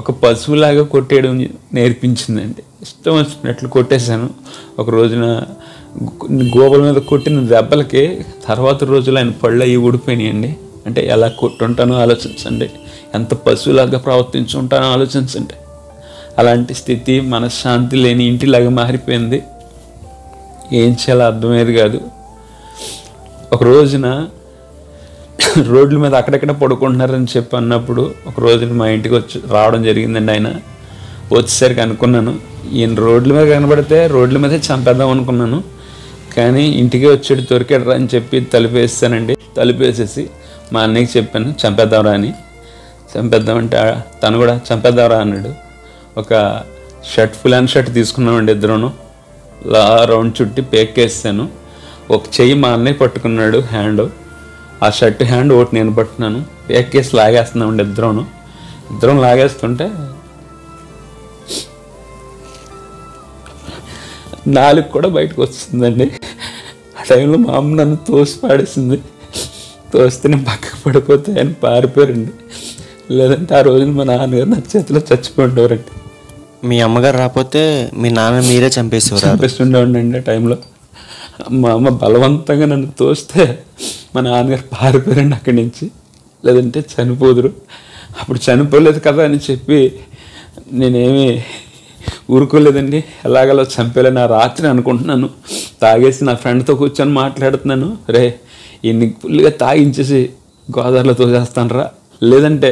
ఒక పశువులాగా కొట్టేయడం నేర్పించిందండి. ఇష్టం వచ్చినట్లు కొట్టేశాను. ఒక రోజున గోపల మీద కొట్టిన దెబ్బలకి తర్వాత రోజులు ఆయన పళ్ళు అవి ఊడిపోయినాయండి. అంటే ఎలా కొట్టుంటానో ఆలోచించండి, ఎంత పశువులాగా ప్రవర్తించుంటానో ఆలోచించండి. అలాంటి స్థితి, మనశ్శాంతి లేని ఇంటిలాగా మారిపోయింది. ఏం చేయాలో అర్థమయ్యేది కాదు. ఒక రోజున రోడ్ల మీద అక్కడెక్కడ పడుకుంటున్నారని చెప్పి అన్నప్పుడు ఒక రోజున మా ఇంటికి రావడం జరిగిందండి. ఆయన వచ్చేసరికి అనుకున్నాను ఈయన రోడ్ల మీద కనబడితే రోడ్ల మీదే చంపేద్దాం అనుకున్నాను. కానీ ఇంటికి వచ్చాడు, దొరికాడు అని చెప్పి తలుపేసానండి. తలుపేసేసి మా అన్నయ్యకి చెప్పాను చంపేద్దాంరా అని. చంపేద్దామంటే తను కూడా చంపేద్దాంరా అన్నాడు. ఒక ఫుల్ హ్యాండ్ షర్ట్ తీసుకున్నామండి ఇద్దరును. రౌండ్ చుట్టి పేక్కేసాను. ఒక చెయ్యి మా అన్నయ్య పట్టుకున్నాడు హ్యాండ్, ఆ షర్ట్ హ్యాండ్ ఒకటి నేను పట్టుకున్నాను. పేక్కేసి లాగేస్తున్నామండి ఇద్దరం లాగేస్తుంటే నాలుగు కూడా బయటకు వస్తుందండి. ఆ టైంలో మా అమ్మ నన్ను తోసి పాడేసింది. తోస్తే నేను పక్కకు పడిపోతే ఆయన పారిపోయారండి. లేదంటే ఆ రోజున మా నాన్నగారు నా చేతిలో చచ్చిపోయేవారండి. మీ అమ్మగారు రాకపోతే మీ నాన్న మీరే చంపేస్తుండేవాడిని ఆ టైంలో. మా అమ్మ బలవంతంగా నన్ను తోస్తే మా నాన్నగారు పారిపోయారండి అక్కడి నుంచి. లేదంటే చనిపోదురు. అప్పుడు చనిపోలేదు కదా అని చెప్పి నేనేమి ఊరుకోలేదండి. ఎలాగలో చంపేలే నా రాత్రి అనుకుంటున్నాను. తాగేసి నా ఫ్రెండ్తో కూర్చొని మాట్లాడుతున్నాను, రే ఇన్ని ఫుల్గా తాగించేసి గోదావరిలో తోసేస్తానరా, లేదంటే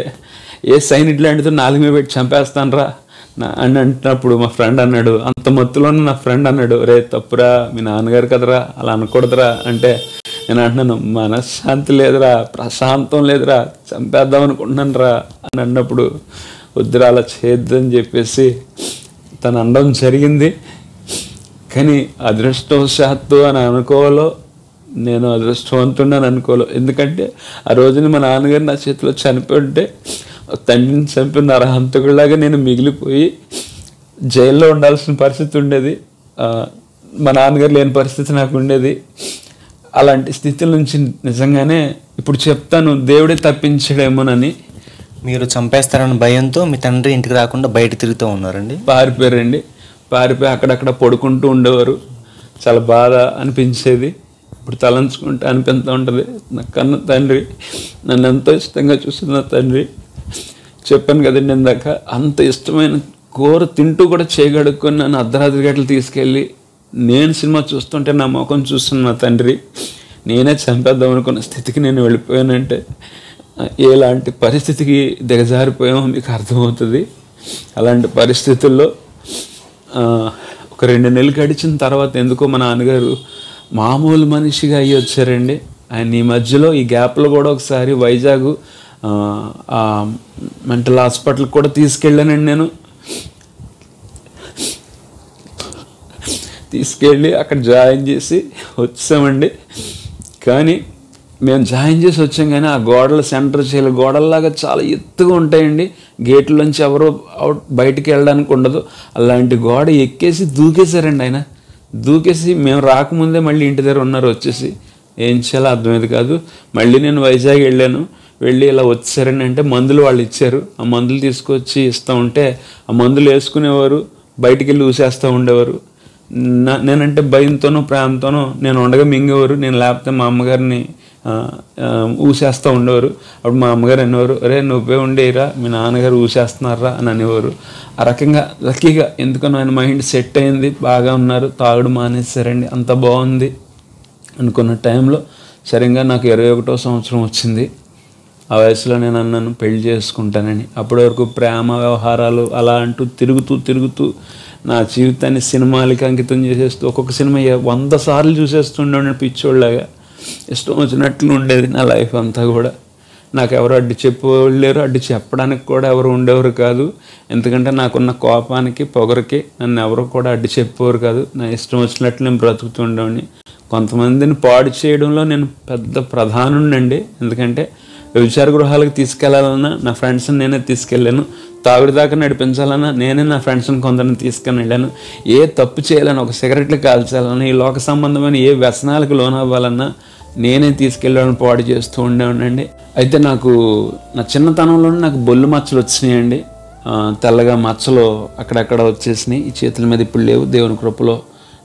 ఏ సైన్ ఇట్లాంటితో 4 మీద పెట్టి చంపేస్తానరా అని అంటున్నప్పుడు మా ఫ్రెండ్ అన్నాడు, అంత మత్తులోనే నా ఫ్రెండ్ అన్నాడు, రే తప్పురా, మీ నాన్నగారు కదరా, అలా అనకూడదురా. అంటే నేను అంటున్నాను మనశ్శాంతి లేదురా, ప్రశాంతం లేదురా, చంపేద్దాం అనుకుంటున్నాను రా అని అన్నప్పుడు వద్దురా అలా చేయొద్దని చెప్పేసి తను అనడం జరిగింది. కానీ అదృష్టవశాత్తు అని అనుకోవాలో, నేను అదృష్టవంతుడని అనుకోవాలో. ఎందుకంటే ఆ రోజున మా నాన్నగారు నా చేతిలో చనిపోతే తండ్రిని చంపిన అర్హంతకుడిలాగా నేను మిగిలిపోయి జైల్లో ఉండాల్సిన పరిస్థితి ఉండేది. మా నాన్నగారు లేని పరిస్థితి నాకు ఉండేది. అలాంటి స్థితి నుంచి నిజంగానే ఇప్పుడు చెప్తాను, దేవుడే తప్పించడేమోనని. మీరు చంపేస్తారన్న భయంతో మీ తండ్రి ఇంటికి రాకుండా బయట తిరుగుతూ ఉన్నారండి? పారిపోయారండి. పారిపోయి అక్కడక్కడ పడుకుంటూ ఉండేవారు. చాలా బాధ అనిపించేది. ఇప్పుడు తలంచుకుంటే అనిపిస్తూ ఉంటుంది. నా కన్న తండ్రి, నన్ను ఎంతో ఇష్టంగా చూసిన తండ్రి. చెప్పాను కదండి ఇందాక, అంత ఇష్టమైన కూర తింటూ కూడా చేయగడుక్కొని నన్ను అర్ధరాత్రి గంటలు తీసుకెళ్ళి నేను సినిమా చూస్తుంటే నా ముఖం చూస్తున్న నా తండ్రి నేనే చంపేద్దాం అనుకున్న స్థితికి నేను వెళ్ళిపోయానంటే ఎలాంటి పరిస్థితికి దిగజారిపోయామో మీకు అర్థమవుతుంది. అలాంటి పరిస్థితుల్లో ఒక 2 నెలలు గడిచిన తర్వాత ఎందుకో మా నాన్నగారు మామూలు మనిషిగా అయ్యి వచ్చారండి. ఆయన ఈ మధ్యలో ఈ గ్యాప్లో కూడా ఒకసారి వైజాగ్ మెంటల్ హాస్పిటల్కి కూడా తీసుకెళ్ళానండి. నేను తీసుకెళ్ళి అక్కడ జాయిన్ చేసి వచ్చామండి. కానీ మేము జాయిన్ చేసి వచ్చాం కానీ ఆ గోడలు సెంటర్ చేయలు గోడల్లాగా చాలా ఎత్తుగా ఉంటాయండి. గేట్లోంచి ఎవరో బయటికి వెళ్ళడానికి ఉండదు. అలాంటి గోడ ఎక్కేసి దూకేశారండి ఆయన. దూకేసి మేము రాకముందే మళ్ళీ ఇంటి దగ్గర ఉన్నారు వచ్చేసి. ఏం చేయాలో అర్థమయ్యేది కాదు. మళ్ళీ నేను వైజాగ్ వెళ్ళాను. వెళ్ళి ఇలా వచ్చారని అంటే మందులు వాళ్ళు ఇచ్చారు. ఆ మందులు తీసుకొచ్చి ఇస్తూ ఉంటే ఆ మందులు వేసుకునేవారు, బయటికి వెళ్ళి ఊసేస్తూ ఉండేవారు. నేనంటే భయంతోనూ ప్రేమతోనూ నేను ఉండగా మింగేవారు. నేను లేకపోతే మా అమ్మగారిని ఊసేస్తూ ఉండేవారు. అప్పుడు మా అమ్మగారు అనేవారు, అరే నువ్వే ఉండేరా, మీ నాన్నగారు ఊసేస్తున్నారా అని అనేవారు. ఆ రకంగా లక్కీగా ఎందుకనో ఆయన మైండ్ సెట్ అయింది, బాగా ఉన్నారు, తాగుడు మానేశారండి, అంత బాగుంది అనుకున్న టైంలో సరిగ్గా నాకు 21వ సంవత్సరం వచ్చింది. ఆ వయసులో నేను అన్నాను పెళ్లి చేసుకుంటానని. అప్పటి వరకు ప్రేమ వ్యవహారాలు అలా అంటూ తిరుగుతూ నా జీవితాన్ని సినిమాలకి అంకితం చేసేస్తూ ఒక్కొక్క సినిమా 100 సార్లు చూసేస్తుండే పిచ్చోళ్ళగా ఇష్టం వచ్చినట్లు ఉండేది నా లైఫ్ అంతా కూడా. నాకు ఎవరు అడ్డు చెప్పేవాళ్ళు లేరు, అడ్డు చెప్పడానికి కూడా ఎవరు ఉండేవారు కాదు. ఎందుకంటే నాకున్న కోపానికి పొగరికి నన్ను ఎవరు కూడా అడ్డు చెప్పేవారు కాదు. నా ఇష్టం వచ్చినట్లు నేను బ్రతుకుతుండేవాడిని. కొంతమందిని పాడు చేయడంలో నేను పెద్ద ప్రధానుండండి. ఎందుకంటే వ్యభిచార గృహాలకు తీసుకెళ్లాలన్నా నా ఫ్రెండ్స్ని నేనే తీసుకెళ్ళాను, తాగుడు దాకా నడిపించాలన్నా నేనే నా ఫ్రెండ్స్ని కొందరిని తీసుకొని వెళ్ళాను. ఏ తప్పు చేయాలని, ఒక సిగరెట్లు కాల్చాలన్నా, ఈ లోక సంబంధమైన ఏ వ్యసనాలకు లోనవ్వాలన్నా నేనే తీసుకెళ్ళాలని పాడు చేస్తూ ఉండేవాడినండి. అయితే నాకు నా చిన్నతనంలోనే నాకు బొల్లు మచ్చలు వచ్చినాయండి. తెల్లగా మచ్చలు అక్కడక్కడ వచ్చేసినాయి. ఈ చేతుల మీద ఇప్పుడు లేవు, దేవుని కృపలో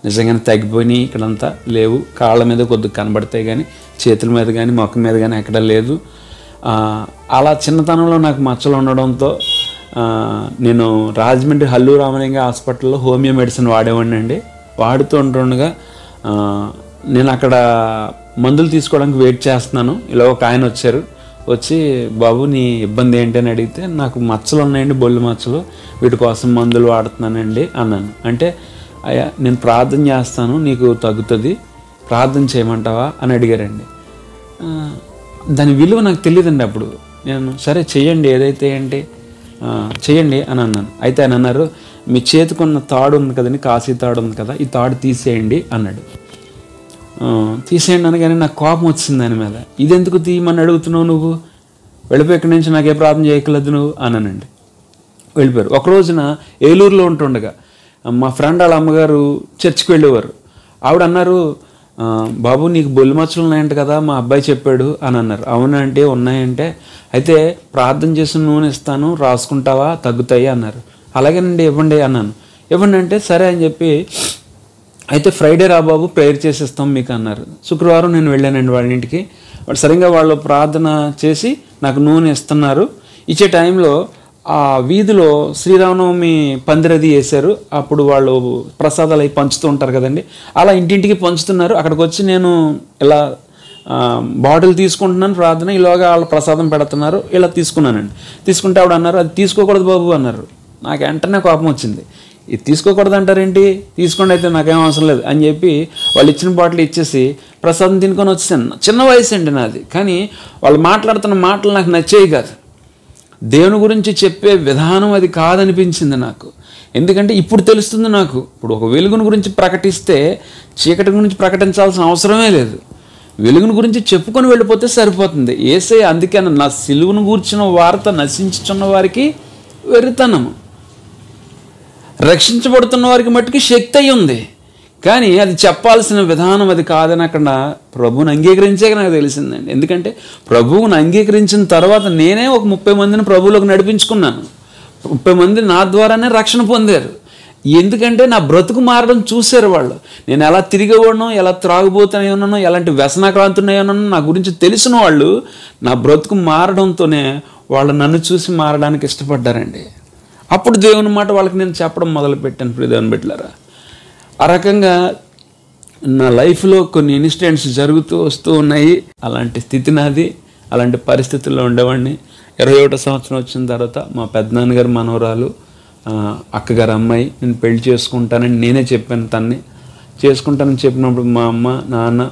నిజంగానే తగ్గిపోయినాయి. ఇక్కడంతా లేవు, కాళ్ళ మీద కొద్దిగా కనబడతాయి కానీ చేతుల మీద కానీ మొక్క మీద కానీ ఎక్కడ లేదు. అలా చిన్నతనంలో నాకు మచ్చలు ఉండడంతో నేను రాజమండ్రి హల్లు రామలింగ హాస్పిటల్లో హోమియో మెడిసిన్ వాడేవాడిని అండి. వాడుతూ ఉంటుండగా నేను అక్కడ మందులు తీసుకోవడానికి వెయిట్ చేస్తున్నాను. ఇలా ఒక ఆయన వచ్చారు. వచ్చి బాబు నీ ఇబ్బంది ఏంటి అని అడిగితే నాకు మచ్చలు ఉన్నాయండి, బొల్లు మచ్చలు, వీటి కోసం మందులు వాడుతున్నానండి అన్నాను. అంటే అయ్యా నేను ప్రార్థన చేస్తాను, నీకు తగ్గుతుంది, ప్రార్థన చేయమంటావా అని అడిగారండి. దాని విలువ నాకు తెలియదండి అప్పుడు. నేను సరే చెయ్యండి, ఏదైతే ఏంటి చెయ్యండి అని అన్నాను. అయితే ఆయన అన్నారు, మీ చేతికున్న తాడు ఉంది కదండి, కాశీ తాడు ఉంది కదా, ఈ తాడు తీసేయండి అన్నాడు. తీసేయండి అనగానే నాకు కోపం వచ్చింది దాని మీద. ఇదెందుకు తీయమని అడుగుతున్నావు నువ్వు, వెళ్ళిపోయి ఇక్కడి నుంచి నాకే ప్రార్థన చేయగలదు నువ్వు అన్నానండి. వెళ్ళిపోయారు. ఒక రోజున ఏలూరులో ఉంటుండగా మా ఫ్రెండ్ వాళ్ళ అమ్మగారు చర్చికి వెళ్ళేవారు. ఆవిడ అన్నారు, బాబు నీకు బొల్లి మచ్చలు ఉన్నాయంట కదా, మా అబ్బాయి చెప్పాడు అని అన్నారు. అవునంటే ఉన్నాయంటే, అయితే ప్రార్థన చేసిన నూనె ఇస్తాను, రాసుకుంటావా, తగ్గుతాయి అన్నారు. అలాగేనండి ఇవ్వండి అన్నాను. ఇవ్వండి అంటే సరే అని చెప్పి, అయితే ఫ్రైడే రా బాబు ప్రేయర్ చేసేస్తాం మీకు అన్నారు. శుక్రవారం నేను వెళ్ళానండి వాళ్ళ ఇంటికి. వాళ్ళు సరిగ్గా వాళ్ళు ప్రార్థన చేసి నాకు నూనె ఇస్తున్నారు. ఇచ్చే టైంలో ఆ వీధిలో శ్రీరామనవమి పందిరది వేశారు. అప్పుడు వాళ్ళు ప్రసాదాలు అవి పంచుతూ ఉంటారు కదండి, అలా ఇంటింటికి పంచుతున్నారు. అక్కడికి వచ్చి నేను ఇలా బాటిల్ తీసుకుంటున్నాను ప్రార్థన, ఇలాగా వాళ్ళు ప్రసాదం పెడుతున్నారు, ఇలా తీసుకున్నానండి. తీసుకుంటే ఆవిడ అన్నారు, అది తీసుకోకూడదు బాబు అన్నారు. నాకు వెంటనే కోపం వచ్చింది. ఇది తీసుకోకూడదు అంటారేంటి, తీసుకోండి అయితే నాకేం అవసరం లేదు అని చెప్పి వాళ్ళు ఇచ్చిన బాటిల్ ఇచ్చేసి ప్రసాదం తినుకొని వచ్చాను. చిన్న వయసు అండి నాది, కానీ వాళ్ళు మాట్లాడుతున్న మాటలు నాకు నచ్చేవి కాదు. దేవుని గురించి చెప్పే విధానం అది కాదనిపించింది నాకు. ఎందుకంటే ఇప్పుడు తెలుస్తుంది నాకు. ఇప్పుడు ఒక వెలుగుని గురించి ప్రకటిస్తే చీకటి గురించి ప్రకటించాల్సిన అవసరమే లేదు. వెలుగుని గురించి చెప్పుకొని వెళ్ళిపోతే సరిపోతుంది. యేసయ్య అందుకే నా సిలువను గూర్చిన వార్త నశించుచున్న వారికి వెర్రితనము, రక్షించబడుతున్న వారికి మట్టుకు శక్తి అయి ఉంది, కానీ అది చెప్పాల్సిన విధానం అది కాదని అక్కడ ప్రభువుని అంగీకరించాక నాకు తెలిసిందండి. ఎందుకంటే ప్రభువుని అంగీకరించిన తర్వాత నేనే ఒక 30 మందిని ప్రభువులోకి నడిపించుకున్నాను. 30 మంది నా ద్వారానే రక్షణ పొందారు. ఎందుకంటే నా బ్రతుకు మారడం చూశారు వాళ్ళు. నేను ఎలా తిరిగేవాడినో, ఎలా త్రాగుబోతున్నా ఉన్నానో, ఎలాంటి వ్యసనాక్రాంతున్నాయో నా గురించి తెలిసిన వాళ్ళు నా బ్రతుకు మారడంతోనే వాళ్ళు నన్ను చూసి మారడానికి ఇష్టపడ్డారండి. అప్పుడు దేవుని మాట వాళ్ళకి నేను చెప్పడం మొదలుపెట్టాను. ప్రియ దేవుని బిడ్డలారా, ఆ రకంగా నా లైఫ్లో కొన్ని ఇన్సిడెంట్స్ జరుగుతూ వస్తూ ఉన్నాయి. అలాంటి స్థితి నాది, అలాంటి పరిస్థితుల్లో ఉండేవాడిని. 21వ సంవత్సరం వచ్చిన తర్వాత మా పెద్దనాన్నగారు మనవరాలు, అక్కగారు అమ్మాయి, నేను పెళ్లి చేసుకుంటానని నేనే చెప్పాను. తన్ని చేసుకుంటానని చెప్పినప్పుడు మా అమ్మ నాన్న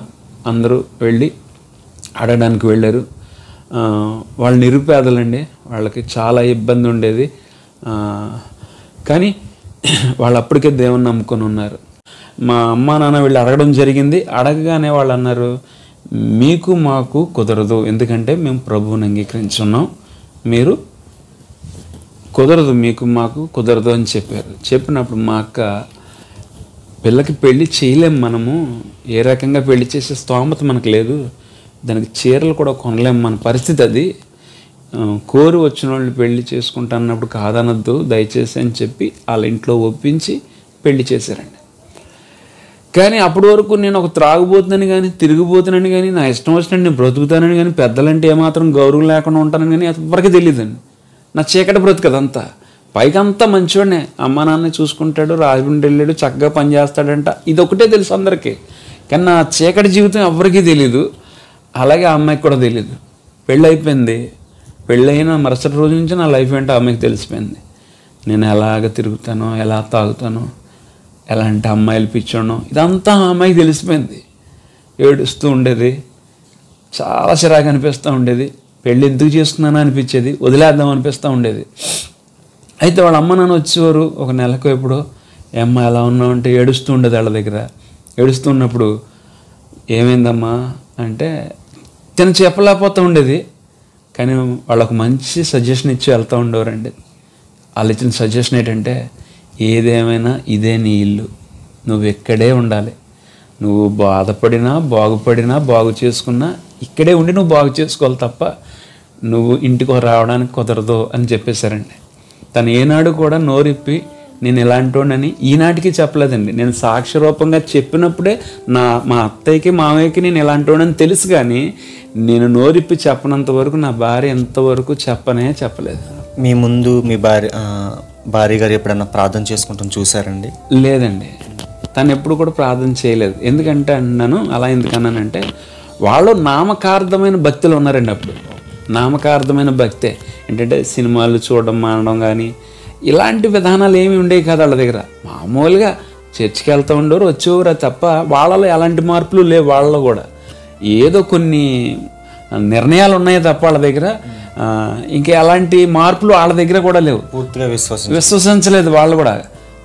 అందరూ వెళ్ళి అడగడానికి వెళ్ళారు. వాళ్ళు నిరుపేదలండి, వాళ్ళకి చాలా ఇబ్బంది ఉండేది. కానీ వాళ్ళు అప్పటికే దేవుని నమ్ముకొని ఉన్నారు. మా అమ్మ నాన్న వీళ్ళు అడగడం జరిగింది. అడగగానే వాళ్ళు అన్నారు, మీకు మాకు కుదరదు, ఎందుకంటే మేము ప్రభువుని అంగీకరించున్నాం, మీరు కుదరదు, మీకు మాకు కుదరదు అని చెప్పారు. చెప్పినప్పుడు మా అక్క, పిల్లకి పెళ్ళి చేయలేము మనము, ఏ రకంగా పెళ్లి చేసే స్తోమత మనకు లేదు, దానికి చీరలు కూడా కొనలేము, మన పరిస్థితి అది, కోరి వచ్చిన వాళ్ళు పెళ్లి చేసుకుంటాన్నప్పుడు కాదనద్దు దయచేసి అని చెప్పి వాళ్ళ ఇంట్లో ఒప్పించి పెళ్లి చేశారండి. కానీ అప్పటి వరకు నేను ఒక త్రాగుబోతున్నాను కానీ తిరిగిపోతున్నాను కానీ నా ఇష్టం వచ్చినట్టు నేను బ్రతుకుతానని కానీ పెద్దలంటే ఏమాత్రం గౌరవం లేకుండా ఉంటానని కానీ ఎవరికి తెలియదండి. నా చీకటి బ్రతుకు అదంతా. పైకి అంతా మంచివాడినే, అమ్మ నాన్న చూసుకుంటాడు, రాజమండ్రి వెళ్ళాడు, చక్కగా పని చేస్తాడంట, ఇదొకటే తెలుసు అందరికీ. కానీ నా చీకటి జీవితం ఎవరికీ తెలీదు, అలాగే ఆ అమ్మాయికి కూడా తెలీదు. పెళ్ళి అయిపోయింది. పెళ్ళైన మరుసటి రోజు నుంచి నా లైఫ్ ఏంటో అమ్మాయికి తెలిసిపోయింది. నేను ఎలాగ తిరుగుతానో, ఎలా తాగుతానో, ఎలాంటి అమ్మాయిలు పిచ్చానో ఇదంతా ఆ అమ్మాయికి తెలిసిపోయింది. ఏడుస్తూ ఉండేది, చాలా చిరాకు అనిపిస్తూ ఉండేది, పెళ్ళి ఎందుకు చేస్తున్నానో అనిపించేది, వదిలేద్దాం అనిపిస్తూ ఉండేది. అయితే వాళ్ళ అమ్మ నాన్న వచ్చేవారు ఒక నెలకు ఎప్పుడో, అమ్మ ఎలా ఉన్నావు అంటే ఏడుస్తూ ఉండేది వాళ్ళ దగ్గర. ఏడుస్తున్నప్పుడు ఏమైందమ్మా అంటే తిన చెప్పలేకపోతూ ఉండేది. కానీ వాళ్ళకు మంచి సజెషన్ ఇచ్చి వెళ్తూ ఉండేవారండి. వాళ్ళు ఇచ్చిన సజెషన్ ఏంటంటే, ఏదేమైనా ఇదే నీ ఇల్లు, నువ్వు ఇక్కడే ఉండాలి, నువ్వు బాధపడినా బాగుపడినా బాగు చేసుకున్నా ఇక్కడే ఉండి నువ్వు బాగు చేసుకోవాలి తప్ప నువ్వు ఇంటికి రావడానికి కుదరదు అని చెప్పేశారండి. తను ఏనాడు కూడా నోరిప్పి నేను ఇలాంటి వాడిని ఈనాటికి చెప్పలేదండి. నేను సాక్షి రూపంగా చెప్పినప్పుడే మా అత్తయ్యకి మామయ్యకి నేను ఇలాంటి వాడిని తెలుసు, కానీ నేను నోరిప్పి చెప్పనంత వరకు నా భార్య ఎంతవరకు చెప్పలేదు. మీ ముందు మీ భార్య గారు ఎప్పుడన్నా ప్రార్థన చేసుకుంటాం చూసారండి? లేదండి, తను ఎప్పుడు కూడా ప్రార్థన చేయలేదు. ఎందుకంటే అన్నాను అలా ఎందుకన్నానంటే, వాళ్ళు నామకార్థమైన భక్తులు ఉన్నారండి. అప్పుడు నామకార్థమైన భక్తే ఏంటంటే సినిమాలు చూడడం మానడం కానీ ఇలాంటి విధానాలు ఏమి ఉండేవి కాదు వాళ్ళ దగ్గర. మామూలుగా చర్చికి వెళ్తూ ఉండేవారు, వచ్చేవారు తప్ప వాళ్ళలో ఎలాంటి మార్పులు లేవు. వాళ్ళలో కూడా ఏదో కొన్ని నిర్ణయాలు ఉన్నాయి తప్ప వాళ్ళ దగ్గర ఇంకా ఎలాంటి మార్పులు వాళ్ళ దగ్గర కూడా లేవు. పూర్తిగా విశ్వసించలేదు వాళ్ళు కూడా.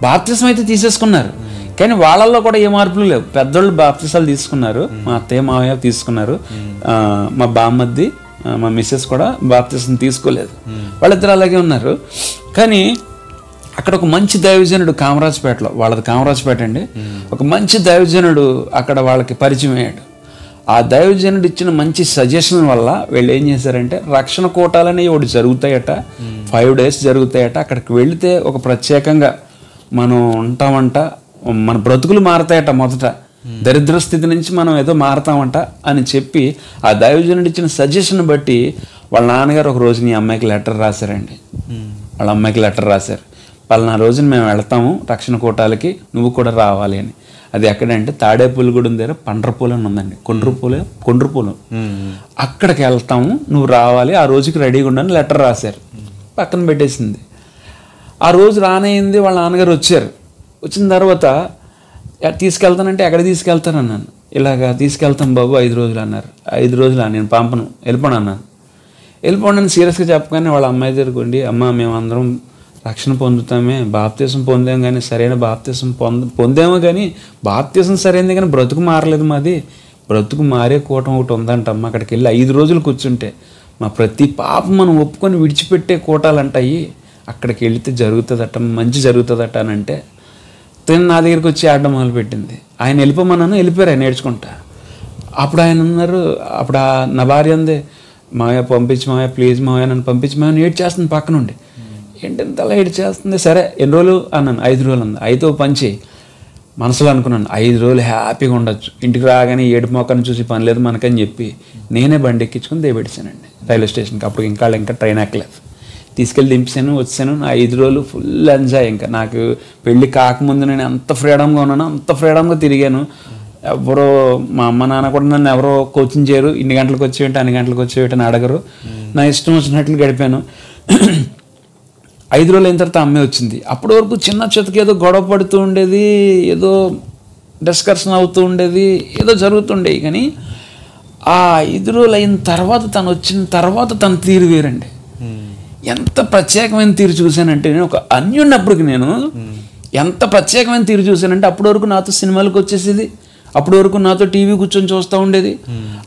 బాప్తిసం అయితే తీసేసుకున్నారు, కానీ వాళ్ళల్లో కూడా ఏ మార్పులు లేవు. పెద్దోళ్ళు బాప్తిసాలు తీసుకున్నారు, మా అత్తయ్య మావయ్య తీసుకున్నారు, మా బామ్మద్ది మా మిస్సెస్ కూడా బాప్తిసం తీసుకోలేదు. వాళ్ళిద్దరు అలాగే ఉన్నారు. కానీ అక్కడ ఒక మంచి దైవజనుడు కామరాజపేటలో, వాళ్ళది కామరాజపేట అండి, ఒక మంచి దైవజనుడు అక్కడ వాళ్ళకి పరిచయం అయ్యాడు. ఆ దైవజనుడు ఇచ్చిన మంచి సజెషన్ వల్ల వీళ్ళు ఏం చేశారంటే, రక్షణ కూటాలనేవి ఒకటి జరుగుతాయట, 5 days జరుగుతాయట. అక్కడికి వెళితే ఒక ప్రత్యేకంగా మనం ఉంటామంట, మన బ్రతుకులు మారతాయట. మొదట దరిద్ర స్థితి నుంచి మనం ఏదో మారతామంట అని చెప్పి ఆ దైవజనుడు ఇచ్చిన సజెషన్ బట్టి వాళ్ళ నాన్నగారు ఒక రోజు నీ అమ్మాయికి లెటర్ రాశారండి. వాళ్ళ అమ్మాయికి లెటర్ రాశారు, పలానా రోజున మేము వెళ్తాము రక్షణ కూటాలకి, నువ్వు కూడా రావాలి అని. అది ఎక్కడంటే తాడేపూలగూడెం దగ్గర పండ్రపూలు అని ఉందండి, కొండ్రపూలు. అక్కడికి వెళ్తాము, నువ్వు రావాలి, ఆ రోజుకి రెడీగా ఉండని లెటర్ రాశారు. పక్కన పెట్టేసింది. ఆ రోజు రానయింది, వాళ్ళ నాన్నగారు వచ్చారు. వచ్చిన తర్వాత తీసుకెళ్తానంటే ఎక్కడ తీసుకెళ్తానన్నాను. ఇలాగా తీసుకెళ్తాం బాబు 5 రోజులు అన్నారు. 5 రోజులు నేను పంపను, వెళ్ళిపోను అన్నాను. వెళ్ళిపోండి సీరియస్గా చెప్పగానే వాళ్ళ అమ్మాయి దగ్గరికి, అమ్మ మేమందరం రక్షణ పొందుతామే, బాప్తీసం పొందాం, కానీ సరైన బాప్తీసం పొందామో కానీ బాప్తీసం సరైనది, కానీ బ్రతుకు మారలేదు మాది. బ్రతుకు మారే కూటం ఒకటి ఉందంటమ్మ, అక్కడికి వెళ్ళి 5 రోజులు కూర్చుంటే మా ప్రతి పాపం మనం ఒప్పుకొని విడిచిపెట్టే కూటాలు అంటాయి, అక్కడికి వెళితే జరుగుతుందట, మంచి జరుగుతుందట అని అంటే తను నా దగ్గరికి వచ్చి ఆడడం మొదలుపెట్టింది. ఆయన వెళ్ళిపోమన్నాను, వెళ్ళిపోయారు ఆయన నేర్చుకుంటా. అప్పుడు ఆయన ఉన్నారు, అప్పుడు నా భార్య అంది, మావయ్య పంపించి మావయ్య ప్లీజ్ మావయ్య నన్ను పంపించి మావయ్య ఏడ్ చేస్తుంది పక్క నుండి. ఏంటంత అలా ఏడ్ చేస్తుంది, సరే ఎన్ని రోజులు అన్నాను. 5 రోజులు అంది. అయితే పని చేయి, మనసులో అనుకున్నాను 5 రోజులు హ్యాపీగా ఉండొచ్చు, ఇంటికి రాగానే ఏడు మొక్కని చూసి పని లేదు మనకని చెప్పి నేనే బండి ఎక్కించుకొని దేబెట్టానండి రైల్వే స్టేషన్కి. అప్పుడు ఇంకా ట్రైన్ ఎక్కలేదు, తీసుకెళ్ళి దింపాను, వచ్చాను. నా 5 రోజులు ఫుల్ ఎంజాయ్. ఇంకా నాకు పెళ్ళి కాకముందు నేను ఎంత ఫ్రీడమ్గా ఉన్నానో అంత ఫ్రీడమ్గా తిరిగాను. ఎవరో మా అమ్మ నాన్న కూడా నన్ను ఎవరో కోచింగ్ చేయరు, ఇన్ని గంటలకు వచ్చేవేంటి అన్ని గంటలకు వచ్చేవేంటి అని అడగరు. నా ఇష్టం వచ్చినట్లు గడిపాను. 5 రోజులు అయిన తర్వాత అమ్మాయి వచ్చింది. అప్పటి వరకు చిన్న చేతికి ఏదో గొడవ పడుతూ ఉండేది, ఏదో డిస్కషన్ అవుతూ ఉండేది, ఏదో జరుగుతుండేవి. కానీ ఆ 5 రోజులు అయిన తర్వాత తను వచ్చిన తర్వాత తన తీరు వేరండి. ఎంత ప్రత్యేకమైన తీరు చూశానంటే, నేను ఒక అన్యున్నప్పటికి నేను ఎంత ప్రత్యేకమైన తీరు చూశానంటే, అప్పటి వరకు నాతో సినిమాలకు వచ్చేసేది, అప్పటి వరకు నాతో టీవీ కూర్చొని చూస్తూ ఉండేది,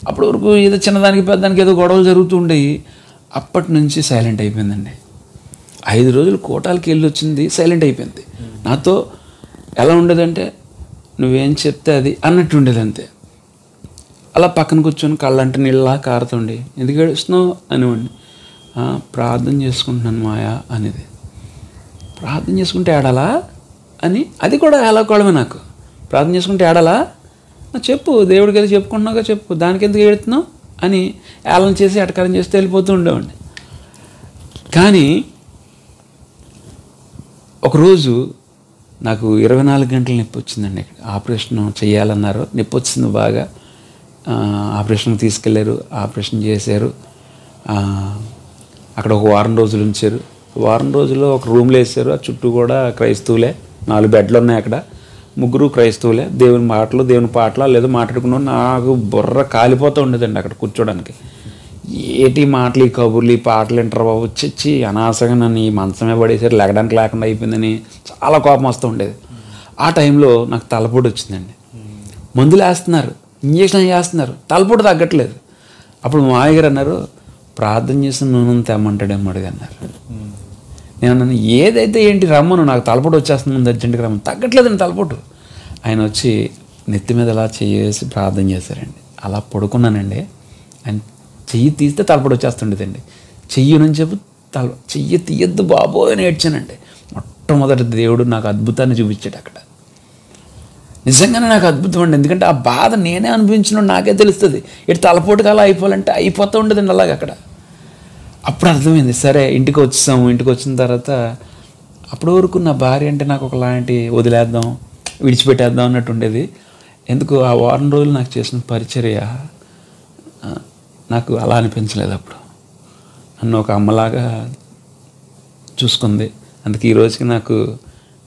అప్పటి వరకు ఏదో చిన్నదానికి పెద్దదానికి ఏదో గొడవలు జరుగుతూ ఉండేవి. అప్పటి నుంచి సైలెంట్ అయిపోయిందండి. 5 రోజులు కోటాలకి వెళ్ళి వచ్చింది, సైలెంట్ అయిపోయింది. నాతో ఎలా ఉండేదంటే, నువ్వేం చెప్తే అది అన్నట్టు ఉండేది అంతే. అలా పక్కన కూర్చొని కళ్ళంటే నీళ్ళలా కారుతుండి, ఎందుకు ఏడుస్తున్నావు అనివ్వండి. ప్రార్థన చేసుకుంటున్నాను మాయా అనేది. ప్రార్థన చేసుకుంటే ఏడాలా అని, అది కూడా ఏలాకోవడమే. నాకు ప్రార్థన చేసుకుంటే ఏడాలా, చెప్పు దేవుడికి వెళ్ళి చెప్పుకుంటున్నావుగా చెప్పు, దానికి ఎందుకు ఏడుతున్నావు అని ఏళన చేసి ఎటకారం చేస్తే వెళ్ళిపోతూ ఉండేవాడిని. కానీ ఒకరోజు నాకు 24 గంటల నొప్పి వచ్చిందండి. ఆపరేషన్ చేయాలన్నారు, నొప్పి వచ్చింది బాగా. ఆపరేషన్కి తీసుకెళ్ళారు, ఆపరేషన్ చేశారు. అక్కడ ఒక వారం రోజులు ఉంచారు. వారం రోజుల్లో ఒక రూమ్లో వేసారు. ఆ చుట్టూ కూడా క్రైస్తవులే, 4 బెడ్లు ఉన్నాయి అక్కడ, 3 క్రైస్తవులే. దేవుని పాటలు లేదో మాట్లాడుకున్నాను. నాకు బుర్ర కాలిపోతూ ఉండేదండి అక్కడ కూర్చోడానికి. ఏటి మాటలు, ఈ కబుర్లు, ఈ పాటలు వింటారు బాబు, వచ్చి అనవసరంగా నన్ను ఈ మంచమే పడేసారు, లెగడానికి లేకుండా అయిపోయిందని చాలా కోపం వస్తూ ఉండేది. ఆ టైంలో నాకు తలపోటు వచ్చిందండి. మందులు వేస్తున్నారు, ఇంజక్షన్ చేస్తున్నారు, తలపోటు తగ్గట్లేదు. అప్పుడు మా మామయ్య గారు అన్నారు, ప్రార్థన చేసిన నూనె తెమ్మంటాడేమో అడిగి అన్నారు. నేను అన్నాను, ఏదైతే ఏంటి రమ్మను, నాకు తలపోటు వచ్చేస్తుంది, ముందు అర్జెంటుగా రమ్మను. తగ్గట్లేదండి తలపోటు. ఆయన వచ్చి నెత్తి మీద అలా చేసి ప్రార్థన చేశారండి. అలా పడుకున్నానండి. ఆయన చెయ్యి తీస్తే తలపోటు వచ్చేస్తుండేదండి. చెయ్యనని చెప్పి చెయ్యి తీయద్దు బాబో అని ఏడ్చానండి. మొట్టమొదటి దేవుడు నాకు అద్భుతాన్ని చూపించాడు అక్కడ. నిజంగానే నాకు అద్భుతం అండి. ఎందుకంటే ఆ బాధ నేనే అనిపించిన నాకే తెలుస్తుంది. ఇటు తలపోటుగా అలా అయిపోవాలంటే అయిపోతూ ఉండదండి అలాగ అక్కడ. అప్పుడు అర్థమైంది. సరే ఇంటికి వచ్చాము. ఇంటికి వచ్చిన తర్వాత అప్పటి వరకు నా భార్య అంటే నాకు ఒకలాంటి వదిలేద్దాం, విడిచిపెట్టేద్దాం అన్నట్టు ఉండేది. ఎందుకు ఆ వారం రోజులు నాకు చేసిన పరిచర్య నాకు అలా అనిపించలేదు. అప్పుడు నన్ను ఒక అమ్మలాగా చూసుకుంది. అందుకే ఈ రోజుకి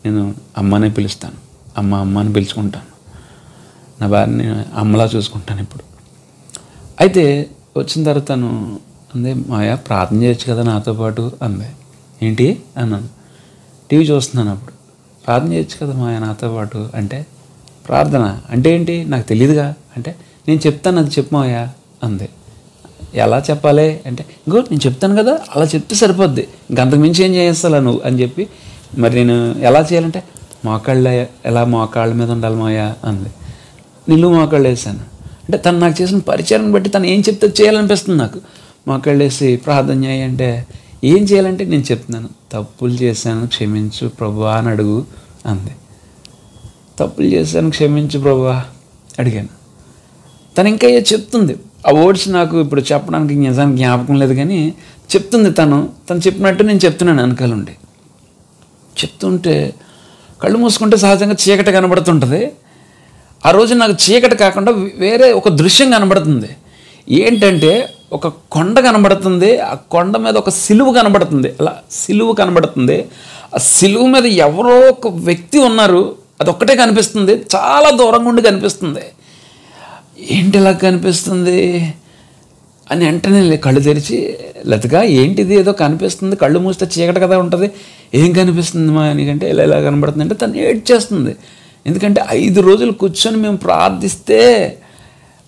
నేను అమ్మనే పిలుస్తాను, అమ్మ అని పిలుచుకుంటాను. నా భార్యని అమ్మలా చూసుకుంటాను ఇప్పుడు. అయితే వచ్చిన తర్వాత తను అందే, మాయా ప్రార్థన చేయొచ్చు కదా నాతో పాటు అందే. ఏంటి అన్నాను. టీవీ చూస్తున్నాను. అప్పుడు ప్రార్థన చేయొచ్చు కదా మాయా నాతో పాటు అంటే, ప్రార్థన అంటే ఏంటి నాకు తెలియదుగా అంటే, నేను చెప్తాను అది చెప్పు మాయా అందే. ఎలా చెప్పాలి అంటే, ఇంకో నేను చెప్తాను కదా అలా చెప్తే సరిపోద్ది, ఇంకంతకు మించి ఏం చేస్తాలా నువ్వు అని చెప్పి, మరి నేను ఎలా చేయాలంటే, మోకాళ్ళ మీద ఉండాలి మాయా అంది. నిల్లు మోకాళ్ళు వేసాను. అంటే తను నాకు చేసిన పరిచయం బట్టి తను ఏం చెప్తే చేయాలనిపిస్తుంది నాకు. మోకాళ్ళు వేసి ప్రార్థన చేయంటే ఏం చేయాలంటే నేను చెప్తున్నాను, తప్పులు చేశాను క్షమించు ప్రభువా అని అడుగు అంది. తప్పులు చేశాను క్షమించు ప్రభువా అడిగాను. తను ఇంకా చెప్తుంది. ఆ వర్డ్స్ నాకు ఇప్పుడు చెప్పడానికి నిజానికి జ్ఞాపకం లేదు, కానీ చెప్తుంది. తను చెప్పినట్టు నేను చెప్తున్నాను వెనకాలండి. చెప్తుంటే కళ్ళు మూసుకుంటే సహజంగా చీకటి కనబడుతుంటుంది. ఆ రోజు నాకు చీకటి కాకుండా వేరే ఒక దృశ్యం కనబడుతుంది. ఏంటంటే ఒక కొండ కనబడుతుంది. ఆ కొండ మీద ఒక సిలువ కనబడుతుంది. అలా సిలువ కనబడుతుంది. ఆ సిలువ మీద ఎవరో ఒక వ్యక్తి ఉన్నారు. అదొక్కటే కనిపిస్తుంది. చాలా దూరంగా ఉండి కనిపిస్తుంది. ఏంటి ఇలా కనిపిస్తుంది అని వెంటనే కళ్ళు తెరిచి, లతగా ఏంటిది ఏదో కనిపిస్తుంది, కళ్ళు మూస్తే చీకటి కదా ఉంటుంది, ఏం కనిపిస్తుంది మా నీకంటే ఇలా కనబడుతుంది అంటే తను ఏడ్చేస్తుంది. ఎందుకంటే 5 రోజులు కూర్చొని మేము ప్రార్థిస్తే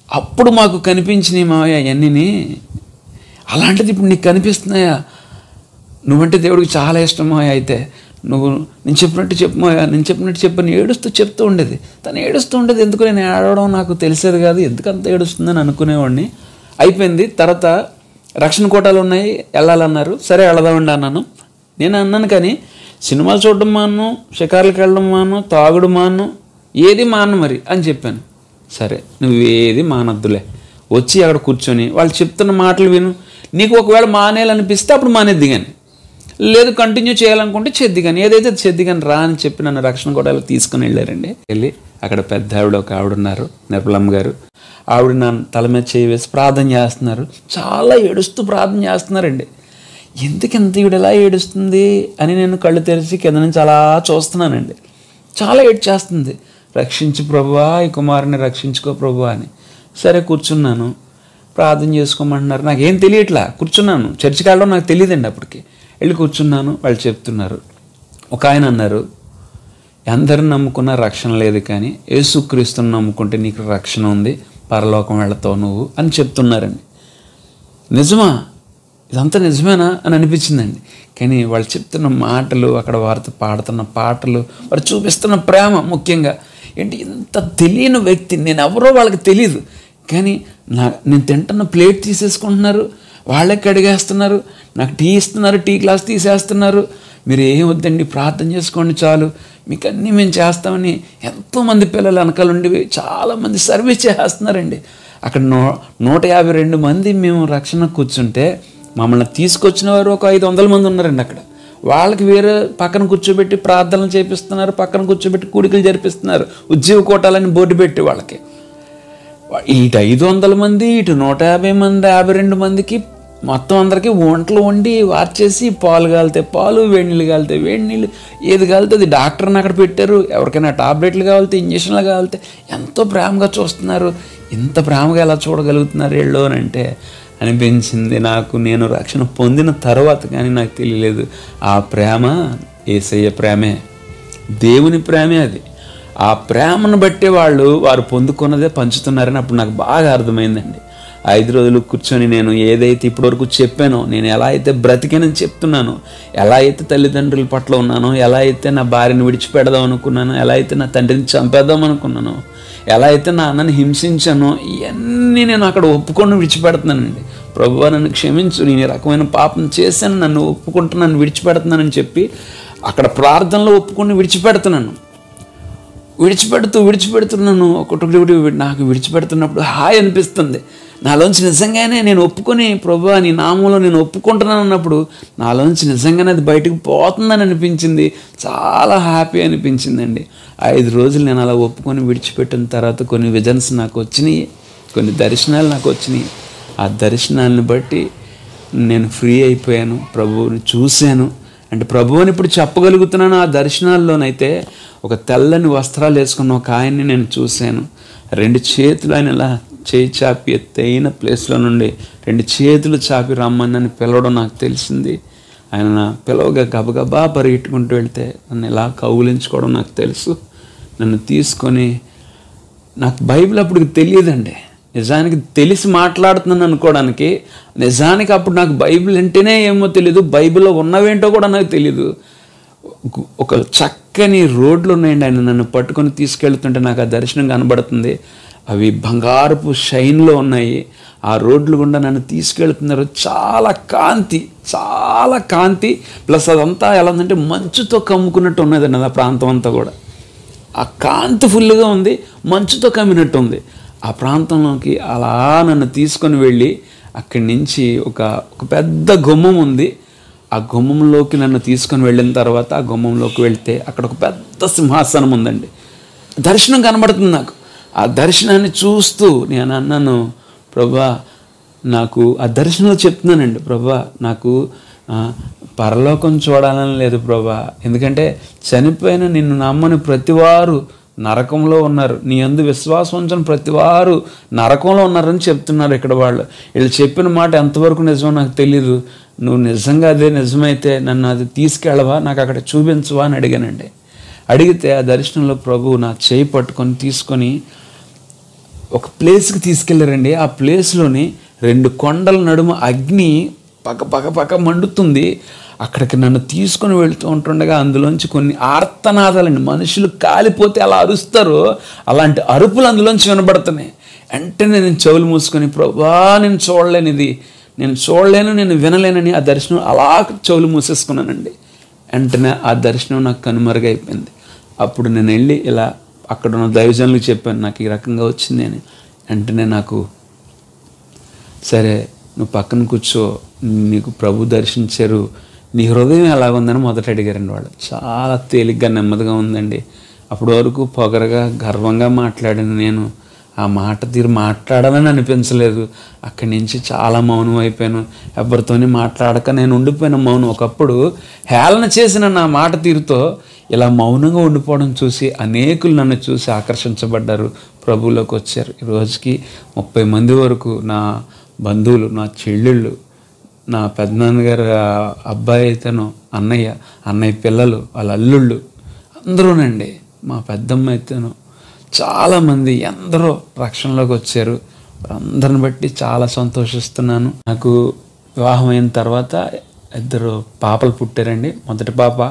అప్పుడు మాకు కనిపించినాయి మావయ్య అవన్నీ. అలాంటిది ఇప్పుడు నీకు కనిపిస్తున్నాయా? నువ్వంటే దేవుడికి చాలా ఇష్టం మావయ్య. అయితే నేను చెప్పినట్టు చెప్పు మావయ్య, నేను చెప్పినట్టు చెప్పని చెప్తూ ఉండేది. తను ఏడుస్తూ ఉండేది. ఎందుకు నేను ఏడవడం నాకు తెలిసేది కాదు, ఎందుకు అంత ఏడుస్తుందని అనుకునేవాడిని. అయిపోయింది. తర్వాత రక్షణ కోటాలు ఉన్నాయి వెళ్ళాలన్నారు. సరే వెళదామండి అన్నాను. నేను అన్నాను, కానీ సినిమాలు చూడడం మాను, షికార్లకు వెళ్ళడం మాను, తాగుడు మాను, ఏది మాను మరి అని చెప్పాను. సరే నువ్వేది మానద్దులే, వచ్చి అక్కడ కూర్చొని వాళ్ళు చెప్తున్న మాటలు విను. నీకు ఒకవేళ మానేయాలనిపిస్తే అప్పుడు మానేద్ది, కానీ లేదు కంటిన్యూ చేయాలనుకుంటే చెద్ది, కానీ ఏదైతే చెద్ది కానీ రా అని చెప్పి నన్ను రక్షణ కోటాలు తీసుకుని వెళ్ళారండి. వెళ్ళి అక్కడ పెద్ద ఆవిడ ఒక ఆవిడ ఉన్నారు, నిర్మలమ్మ గారు. ఆవిడ నా తల మీద చేయి వేసి ప్రార్థన చేస్తున్నారు. చాలా ఏడుస్తూ ప్రార్థన చేస్తున్నారండి. ఎందుకంత ఈవిడ ఎలా ఏడుస్తుంది అని నేను కళ్ళు తెరిచి కింద నుంచి అలా చూస్తున్నానండి. చాలా ఏడ్చేస్తుంది. రక్షించు ప్రభువా, ఈ కుమారుని రక్షించుకో ప్రభువా అని. సరే కూర్చున్నాను. ప్రార్థన చేసుకోమంటున్నారు. నాకేం తెలియట్లా, కూర్చున్నాను. చర్చికి వెళ్ళడం నాకు తెలియదండి. అప్పటికి వెళ్ళి కూర్చున్నాను. వాళ్ళు చెప్తున్నారు. ఒక ఆయన అన్నారు, అందరిని నమ్ముకున్న రక్షణ లేదు, కానీ యేసుక్రీస్తుని నమ్ముకుంటే నీకు రక్షణ ఉంది, పరలోకం వెళతావు నువ్వు అని చెప్తున్నారండి. నిజమా? ఇదంతా నిజమేనా అని అనిపించిందండి. కానీ వాళ్ళు చెప్తున్న మాటలు, అక్కడ వారితో పాడుతున్న పాటలు, వారు చూపిస్తున్న ప్రేమ, ముఖ్యంగా ఏంటి ఇంత తెలియని వ్యక్తి, నేను ఎవరో వాళ్ళకి తెలియదు, కానీ నేను తింటున్న ప్లేట్ తీసేసుకుంటున్నారు, వాళ్ళే కడిగేస్తున్నారు, నాకు టీ ఇస్తున్నారు, టీ గ్లాస్ తీసేస్తున్నారు. మీరు ఏం వద్దండి, ప్రార్థన చేసుకోండి చాలు, మీకు అన్నీ మేము చేస్తామని ఎంతోమంది పిల్లలు వెనకాలండి చాలామంది సర్వీస్ చేస్తున్నారండి. అక్కడ 152 మంది మేము రక్షణ కూర్చుంటే మమ్మల్ని తీసుకొచ్చిన వారు ఒక 500 మంది ఉన్నారండి అక్కడ. వాళ్ళకి వేరే పక్కన కూర్చోబెట్టి ప్రార్థనలు చేపిస్తున్నారు, పక్కన కూర్చోబెట్టి కూడికలు జరిపిస్తున్నారు, ఉద్యోగ కోటాలని బోర్డు పెట్టి వాళ్ళకి. ఇటు 500 మంది, ఇటు 150 మంది, 52 మందికి మొత్తం అందరికీ వంటలు వండి వార్చేసి, పాలు కాలితే పాలు, వేడి నీళ్ళు కాలితే వేడి నీళ్ళు, ఏది కాలితే అది డాక్టర్ని అక్కడ పెట్టారు. ఎవరికైనా టాబ్లెట్లు కావాలితే, ఇంజక్షన్లు కావాలితే ఎంతో ప్రేమగా చూస్తున్నారు. ఇంత ప్రేమగా ఎలా చూడగలుగుతున్నారు వీళ్ళు అని అంటే అనిపించింది నాకు. నేను రక్షణ పొందిన తర్వాత కానీ నాకు తెలియలేదు ఆ ప్రేమ యేసయ్య ప్రేమే, దేవుని ప్రేమే అది. ఆ ప్రేమను బట్టి వారు పొందుకున్నదే పంచుతున్నారని అప్పుడు నాకు బాగా అర్థమైందండి. 5 రోజులు కూర్చొని నేను ఏదైతే ఇప్పటివరకు చెప్పానో, నేను ఎలా అయితే బ్రతికేనని చెప్తున్నానో, ఎలా అయితే తల్లిదండ్రుల పట్ల ఉన్నానో, ఎలా అయితే నా భార్యను విడిచిపెడదాం అనుకున్నానో, ఎలా అయితే నా తండ్రిని చంపేద్దాం అనుకున్నానో, ఎలా అయితే నా అన్నని హింసించానో, ఇవన్నీ నేను అక్కడ ఒప్పుకొని విడిచిపెడుతున్నానండి. ప్రభువా నన్ను క్షమించు, నేను ఈ రకమైన పాపం చేశాను, నన్ను ఒప్పుకుంటున్నాను, విడిచిపెడుతున్నానని చెప్పి అక్కడ ప్రార్థనలో ఒప్పుకొని విడిచిపెడుతున్నాను. ఒకటి నాకు విడిచిపెడుతున్నప్పుడు హాయ్ అనిపిస్తుంది నాలోంచి. నిజంగానే నేను ఒప్పుకొని, ప్రభువా నీ నామంలో నేను ఒప్పుకుంటున్నాను అన్నప్పుడు నాలోంచి నిజంగానే అది బయటకు పోతుందని అనిపించింది. చాలా హ్యాపీ అనిపించిందండి. 5 రోజులు నేను అలా ఒప్పుకొని విడిచిపెట్టిన తర్వాత కొన్ని విజన్స్ నాకు వచ్చినాయి, కొన్ని దర్శనాలు నాకు వచ్చినాయి. ఆ దర్శనాలను బట్టి నేను ఫ్రీ అయిపోయాను, ప్రభువుని చూశాను. అంటే ప్రభువుని ఇప్పుడు చెప్పగలుగుతున్నాను. ఆ దర్శనాల్లోనైతే ఒక తెల్లని వస్త్రాలు వేసుకున్న ఒక ఆయన్ని నేను చూశాను. 2 చేతులు ఆయన ఇలా చేయి చాపి ఎత్తైన ప్లేస్లో నుండి 2 చేతులు చాపి రమ్మని పిలవడం నాకు తెలిసింది. ఆయన పిలవగా గబగబా పరిగెట్టుకుంటూ వెళ్తే నన్ను ఇలా కౌగిలించుకోవడం నాకు తెలుసు. నన్ను తీసుకొని, నాకు బైబిల్ అప్పుడు తెలియదండి, నిజానికి తెలిసి మాట్లాడుతున్నాను అనుకోవడానికి. నిజానికి అప్పుడు నాకు బైబిల్ అంటేనే ఏమో తెలియదు, బైబిల్లో ఉన్నవేంటో కూడా నాకు తెలీదు. ఒక చక్కని రోడ్లు ఉన్నాయండి, ఆయన నన్ను పట్టుకొని తీసుకెళ్తుంటే నాకు ఆ దర్శనం కనబడుతుంది. అవి బంగారపు షైన్లో ఉన్నాయి. ఆ రోడ్లు గుండా నన్ను తీసుకెళ్తున్నారు. చాలా కాంతి ప్లస్ అదంతా ఎలా ఉందంటే మంచుతో కమ్ముకున్నట్టు ఉన్నదండి ఆ ప్రాంతం అంతా కూడా. ఆ కాంతి ఫుల్గా ఉంది, మంచుతో కమ్మినట్టు ఉంది. ఆ ప్రాంతంలోకి అలా నన్ను తీసుకొని వెళ్ళి అక్కడి నుంచి ఒక పెద్ద గుమ్మం ఉంది. ఆ గుమ్మంలోకి నన్ను తీసుకొని వెళ్ళిన తర్వాత ఆ గుమ్మంలోకి వెళ్తే అక్కడ ఒక పెద్ద సింహాసనం ఉందండి. దర్శనం కనబడుతుంది నాకు. ఆ దర్శనాన్ని చూస్తూ నేను అన్నాను, ప్రభా నాకు ఆ దర్శనంలో చెప్తున్నానండి, ప్రభా నాకు పరలోకం చూడాలని లేదు ప్రభా, ఎందుకంటే చనిపోయిన నిన్ను నమ్మని ప్రతివారు నరకంలో ఉన్నారు, నీ యందు విశ్వాసం ఉంచని ప్రతివారు నరకంలో ఉన్నారని చెప్తున్నారు ఇక్కడ వీళ్ళు చెప్పిన మాట ఎంతవరకు నిజమో నాకు తెలీదు. నువ్వు నిజంగా అదే నిజమైతే నన్ను అది తీసుకెళ్ళవా, నాకు అక్కడ చూపించవా అని అడిగానండి. అడిగితే ఆ దర్శనంలో ప్రభు నా చేయి పట్టుకొని తీసుకొని ఒక ప్లేస్కి తీసుకెళ్ళారండి. ఆ ప్లేస్లోని 2 కొండల నడుమ అగ్ని పక్క మండుతుంది. అక్కడికి నన్ను తీసుకొని వెళ్తూ ఉంటుండగా అందులోంచి కొన్ని ఆర్తనాదాలండి, మనుషులు కాలిపోతే అలా అరుస్తారో అలాంటి అరుపులు అందులోంచి వినబడుతున్నాయి. వెంటనే నేను చెవులు మూసుకొని, ప్రభా నేను చూడలేనిది, నేను చూడలేను, నేను వినలేనని ఆ దర్శనం అలా చెవులు మూసేసుకున్నానండి. వెంటనే ఆ దర్శనం నాకు కనుమరుగైపోయింది. అప్పుడు నేను వెళ్ళి ఇలా అక్కడ ఉన్న దైవజనులకు చెప్పాను, నాకు ఈ రకంగా వచ్చింది అని. వెంటనే నాకు, సరే నువ్వు పక్కన కూర్చో, నీకు ప్రభు దర్శించారు, నీ హృదయం ఎలాగుందని మొదట అడిగారండి వాళ్ళు. చాలా తేలిగ్గా నెమ్మదిగా ఉందండి. అప్పటి వరకు పొగరగా గర్వంగా మాట్లాడిన నేను ఆ మాట తీరు మాట్లాడాలని అనిపించలేదు. అక్కడి నుంచి చాలా మౌనం అయిపోయాను. ఎవరితోని మాట్లాడక నేను ఉండిపోయిన మౌనం. ఒకప్పుడు హేళన చేసిన నా మాట తీరుతో ఇలా మౌనంగా ఉండిపోవడం చూసి అనేకులు నన్ను చూసి ఆకర్షించబడ్డారు, ప్రభువులోకి వచ్చారు. ఈ రోజుకి 30 మంది వరకు నా బంధువులు, నా చెల్లెళ్ళు, నా పెద్దనాన్నగారు అబ్బాయి అయితేనో, అన్నయ్య పిల్లలు, వాళ్ళ అల్లుళ్ళు అందరూనండి, మా పెద్దమ్మ అయితేనో చాలామంది ఎందరో రక్షణలోకి వచ్చారు. అందరిని బట్టి చాలా సంతోషిస్తున్నాను. నాకు వివాహం అయిన తర్వాత 2 పాపలు పుట్టారండి. మొదటి పాప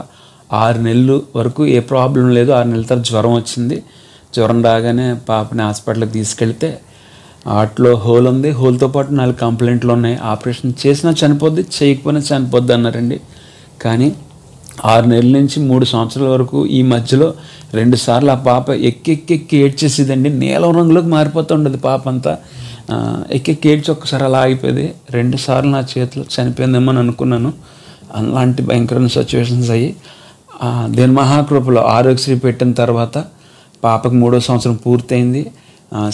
6 నెలలు వరకు ఏ ప్రాబ్లం లేదు. 6 నెలల తర్వాత జ్వరం వచ్చింది. జ్వరం రాగానే పాపని హాస్పిటల్కి తీసుకెళ్తే హార్ట్లో హోల్ ఉంది, హోల్తో పాటు 4 కంప్లైంట్లు ఉన్నాయి. ఆపరేషన్ చేసినా చనిపోద్ది, చేయకపోయినా చనిపోద్ది అన్నారండి. కానీ 6 నెలల నుంచి 3 సంవత్సరాల వరకు ఈ మధ్యలో 2 సార్లు ఆ పాప ఎక్కి ఏడ్చేసేదండి. నీలం రంగులోకి మారిపోతూ ఉండదు పాప అంతా. ఎక్కి ఏడ్చి ఒక్కసారి అలా ఆగిపోయేది. 2 సార్లు నా చేతిలో చనిపోయిందేమో అని అనుకున్నాను. అలాంటి భయంకరమైన సిచ్యువేషన్స్ అయ్యి దేని మహాకృపలో ఆరోగ్యశ్రీ పెట్టిన తర్వాత పాపకు 3వ సంవత్సరం పూర్తయింది.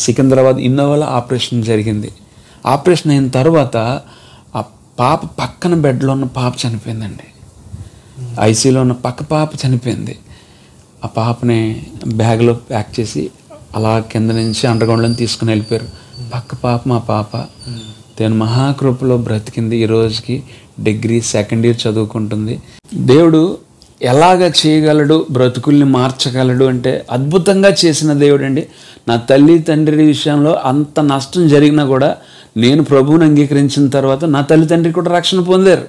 సికింద్రాబాద్ ఇన్నోవాలో ఆపరేషన్ జరిగింది. ఆపరేషన్ అయిన తర్వాత ఆ పాప పక్కన బెడ్లో ఉన్న పాప చనిపోయిందండి. ఐసీలో ఉన్న పక్క పాప చనిపోయింది. ఆ పాపని బ్యాగ్లో ప్యాక్ చేసి అలా కింద నుంచి అండర్గ్రౌండ్లో తీసుకుని వెళ్ళిపోయారు. పక్క పాప మా పాప దేని మహాకృపలో బ్రతికింది. ఈ రోజుకి డిగ్రీ 2nd ఇయర్ చదువుకుంటుంది. దేవుడు ఎలాగ చేయగలడు, బ్రతుకుల్ని మార్చగలడు అంటే అద్భుతంగా చేసిన దేవుడు అండి. నా తల్లి తండ్రి విషయంలో అంత నష్టం జరిగినా కూడా నేను ప్రభువుని అంగీకరించిన తర్వాత నా తల్లి తండ్రి కూడా రక్షణ పొందారు.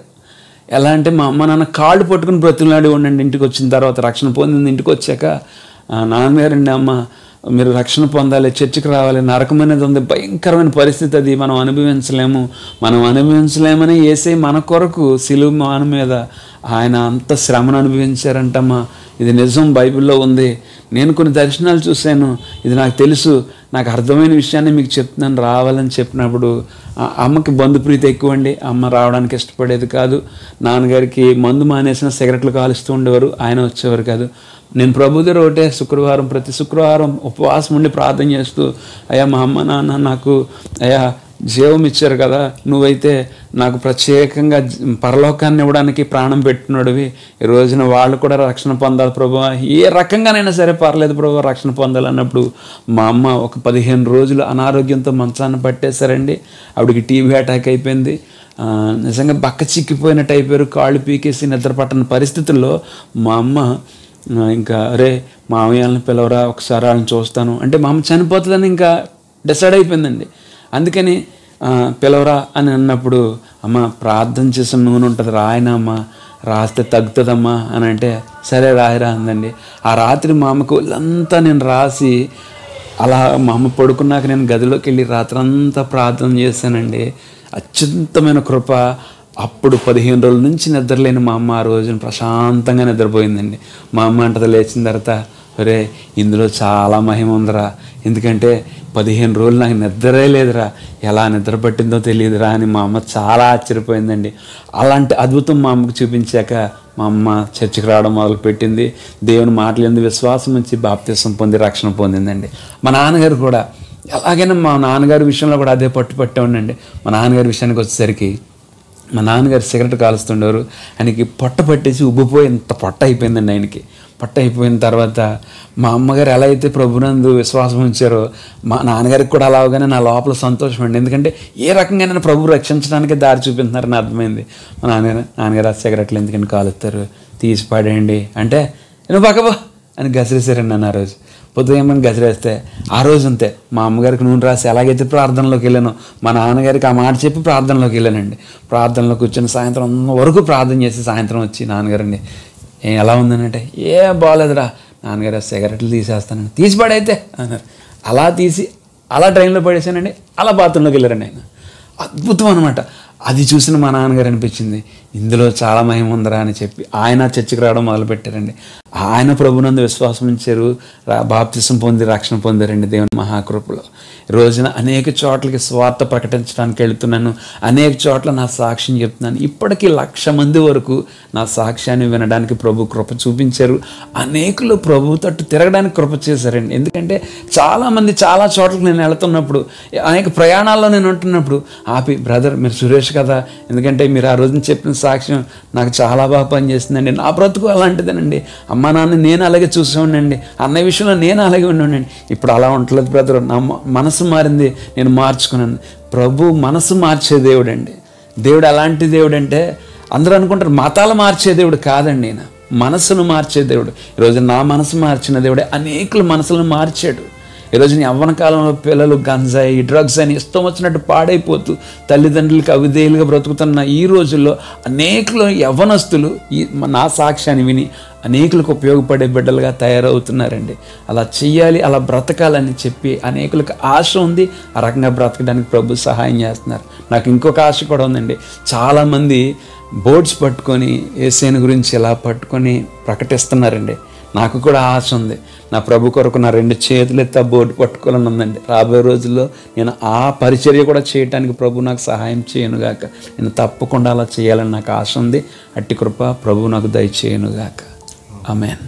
ఎలా అంటే మా అమ్మ నాన్న కాళ్ళు పట్టుకుని బ్రతుకులాడి ఉండండి. ఇంటికి వచ్చిన తర్వాత రక్షణ పొందింది. ఇంటికి వచ్చాక నాన్నగారండి, అమ్మ మీరు రక్షణ పొందాలి, చర్చికి రావాలి, నరకమైనది ఉంది, భయంకరమైన పరిస్థితి, అది మనం అనుభవించలేమని యేసయ్య మన కొరకు సిలువ మాను మీద ఆయన అంత శ్రమను అనుభవించారంటమ్మా. ఇది నిజం, బైబిల్లో ఉంది. నేను కొన్ని దర్శనాలు చూశాను, ఇది నాకు తెలుసు, నాకు అర్థమైన విషయాన్ని మీకు చెప్తున్నాను, రావాలని చెప్పినప్పుడు అమ్మకి బంధుప్రీతి ఎక్కువ అండి. అమ్మ రావడానికి ఇష్టపడేది కాదు. నాన్నగారికి మందు మానేసిన సిగరెట్లు కాలుస్తూ ఉండేవారు, ఆయన వచ్చేవారు కాదు. నేను ప్రభు దగ్గర ఒకటే ప్రతి శుక్రవారం ఉపవాసం ఉండి ప్రార్థన చేస్తూ, అయ్యా మా అమ్మ నాన్న నాకు అయ్యా జీవం ఇచ్చారు కదా, నువ్వైతే నాకు ప్రత్యేకంగా పరలోకాన్ని ఇవ్వడానికి ప్రాణం పెట్టినోడివి, ఈ రోజున వాళ్ళు కూడా రక్షణ పొందాలి ప్రభువా, ఏ రకంగానైనా సరే పర్లేదు ప్రభువా రక్షణ పొందాలన్నప్పుడు మా అమ్మ ఒక 15 రోజులు అనారోగ్యంతో మంచాన్ని పట్టేశారండి. ఆవిడకి టీబీ అటాక్ అయిపోయింది. నిజంగా బక్క చిక్కిపోయినట్టు అయిపోయారు. కాళ్ళు పీకేసి నిద్ర పట్టని పరిస్థితుల్లో మా అమ్మ ఇంకా అరే మామయ్యని పిలవరా ఒకసారి వాళ్ళని చూస్తాను అంటే మా అమ్మ చనిపోతుందని ఇంకా డిసైడ్ అయిపోయిందండి. అందుకని పిలవరా అని అన్నప్పుడు అమ్మ ప్రార్థన చేసిన నూనె ఉంటుంది రాయనమ్మా, రాస్తే తగ్గుతుందమ్మా అని అంటే సరే రాయరా అందండి. ఆ రాత్రి మా అమ్మకు వాళ్ళంతా నేను రాసి అలా మా అమ్మ పడుకున్నాక నేను గదిలోకి వెళ్ళి రాత్రంతా ప్రార్థన చేశానండి. అత్యంతమైన కృప. అప్పుడు 15 రోజుల నుంచి నిద్రలేని మా అమ్మ ఆ రోజున ప్రశాంతంగా నిద్రపోయిందండి. మా అమ్మ అంటది లేచిన తర్వాత, ఒరే ఇందులో చాలా మహిమ ఉందిరా, ఎందుకంటే 15 రోజులు నాకు నిద్రే లేదురా, ఎలా నిద్ర పట్టిందో తెలియదురా అని మా అమ్మ చాలా ఆశ్చర్యపోయిందండి. అలాంటి అద్భుతం మా అమ్మకు చూపించాక మా అమ్మ చర్చికి రావడం మొదలుపెట్టింది. దేవుని మాటలు ఎందుకు విశ్వాసం నుంచి బాప్తిసం పొంది రక్షణ పొందిందండి. మా నాన్నగారు కూడా ఎలాగైనా మా నాన్నగారి విషయంలో కూడా అదే పట్టే ఉండండి. మా నాన్నగారి విషయానికి వచ్చేసరికి మా నాన్నగారు సిగరెట్ కాలుస్తుండేవారు. ఆయనకి పొట్ట పట్టేసి ఉబ్బిపోయి ఇంత పొట్ట అయిపోయిందండి. ఆయనకి పొట్ట అయిపోయిన తర్వాత మా అమ్మగారు ఎలా అయితే ప్రభునందు విశ్వాసం ఉంచారో మా నాన్నగారికి కూడా అలాగనే నా లోపల సంతోషం అండి. ఎందుకంటే ఏ రకంగా నేను ప్రభు రక్షించడానికి దారి చూపిస్తున్నారని అర్థమైంది. మా నాన్నగారు ఆ సిగరెట్లు ఎందుకని కాలుస్తారు, తీసి పడేయండి అంటే నువ్వు పక్కబో అని గసిరేసారండి నన్ను. ఆ రోజు పొద్దుమని గసిరేస్తే ఆ రోజు అంతే మా అమ్మగారికి నూనె రాసి ఎలాగైతే ప్రార్థనలోకి వెళ్ళానో మా నాన్నగారికి ఆ మాట చెప్పి ప్రార్థనలోకి వెళ్ళానండి. ప్రార్థనలో కూర్చొని సాయంత్రం వరకు ప్రార్థన చేసి సాయంత్రం వచ్చి నాన్నగారండి ఎలా ఉందనంటే ఏ బాగోలేదురా నాన్నగారు సిగరెట్లు తీసేస్తానండి, తీసి పడైతే అన్నారు. అలా తీసి అలా ట్రైన్లో పడేసానండి. అలా బాత్రూంలోకి వెళ్ళారండి ఆయన. అద్భుతం అనమాట. అది చూసిన మా నాన్నగారు అనిపించింది ఇందులో చాలా మహిమ ఉందరా అని చెప్పి ఆయన చర్చికి రావడం మొదలుపెట్టారండి. ఆయన ప్రభునందు విశ్వాసం ఉంచారు, బాప్తిసం పొంది రక్షణ పొందారండి దేవుని మహాకృపలో. రోజున అనేక చోట్లకి స్వార్థ ప్రకటించడానికి వెళుతున్నాను, అనేక చోట్ల నా సాక్ష్యం చెప్తున్నాను. ఇప్పటికీ 1,00,000 మంది వరకు నా సాక్ష్యాన్ని వినడానికి ప్రభు కృప చూపించారు. అనేకులు ప్రభు తట్టు తిరగడానికి కృప చేశారండి. ఎందుకంటే చాలామంది చాలా చోట్లకి నేను వెళుతున్నప్పుడు అనేక ప్రయాణాల్లో నేను ఉంటున్నప్పుడు ఆపి బ్రదర్ మీరు సురేష్ కదా, ఎందుకంటే మీరు ఆ రోజున చెప్పిన సాక్ష్యం నాకు చాలా బాగా పనిచేస్తుందండి, నా బ్రతుకు అలాంటిదేనండి, అమ్మ నాన్న నేను అలాగే చూసి ఉండండి, అన్న విషయంలో నేను అలాగే ఉండండి, ఇప్పుడు అలా ఉండలేదు బ్రదర్, నా మనసు మారింది, నేను మార్చుకున్నాను. ప్రభు మనసు మార్చే దేవుడు అండి. దేవుడు ఎలాంటి దేవుడు అంటే అందరూ అనుకుంటారు మతాలు మార్చే దేవుడు కాదండి, ఈయన మనసును మార్చే దేవుడు. ఈరోజు నా మనసు మార్చిన దేవుడే అనేకుల మనసులను మార్చాడు. ఈరోజు యవ్వన కాలంలో పిల్లలు గంజాయి, డ్రగ్స్ అని ఇష్టం వచ్చినట్టు పాడైపోతూ తల్లిదండ్రులకు అవిధేయులుగా బ్రతుకుతున్న ఈ రోజుల్లో అనేకులు యవ్వనస్తులు నా సాక్ష్యాన్ని విని అనేకులకు ఉపయోగపడే బిడ్డలుగా తయారవుతున్నారండి. అలా చెయ్యాలి, అలా బ్రతకాలని చెప్పి అనేకులకు ఆశ ఉంది. ఆ రకంగా బ్రతకడానికి ప్రభు సహాయం చేస్తున్నారు. నాకు ఇంకొక ఆశ కూడా ఉందండి. చాలామంది బోర్డ్స్ పట్టుకొని యేసయ్యను గురించి ఇలా పట్టుకొని ప్రకటిస్తున్నారండి. నాకు కూడా ఆశ ఉంది. నా ప్రభు కొరకు నా 2 చేతులు ఎత్తి ఆ బోర్డు పట్టుకోవాలని ఉందండి. రాబోయే రోజుల్లో నేను ఆ పరిచర్య కూడా చేయడానికి ప్రభు నాకు సహాయం చేయనుగాక. నేను తప్పకుండా అలా చేయాలని నాకు ఆశ ఉంది. అట్టి కృప ప్రభు నాకు దయచేయనుగాక. ఆమేన్.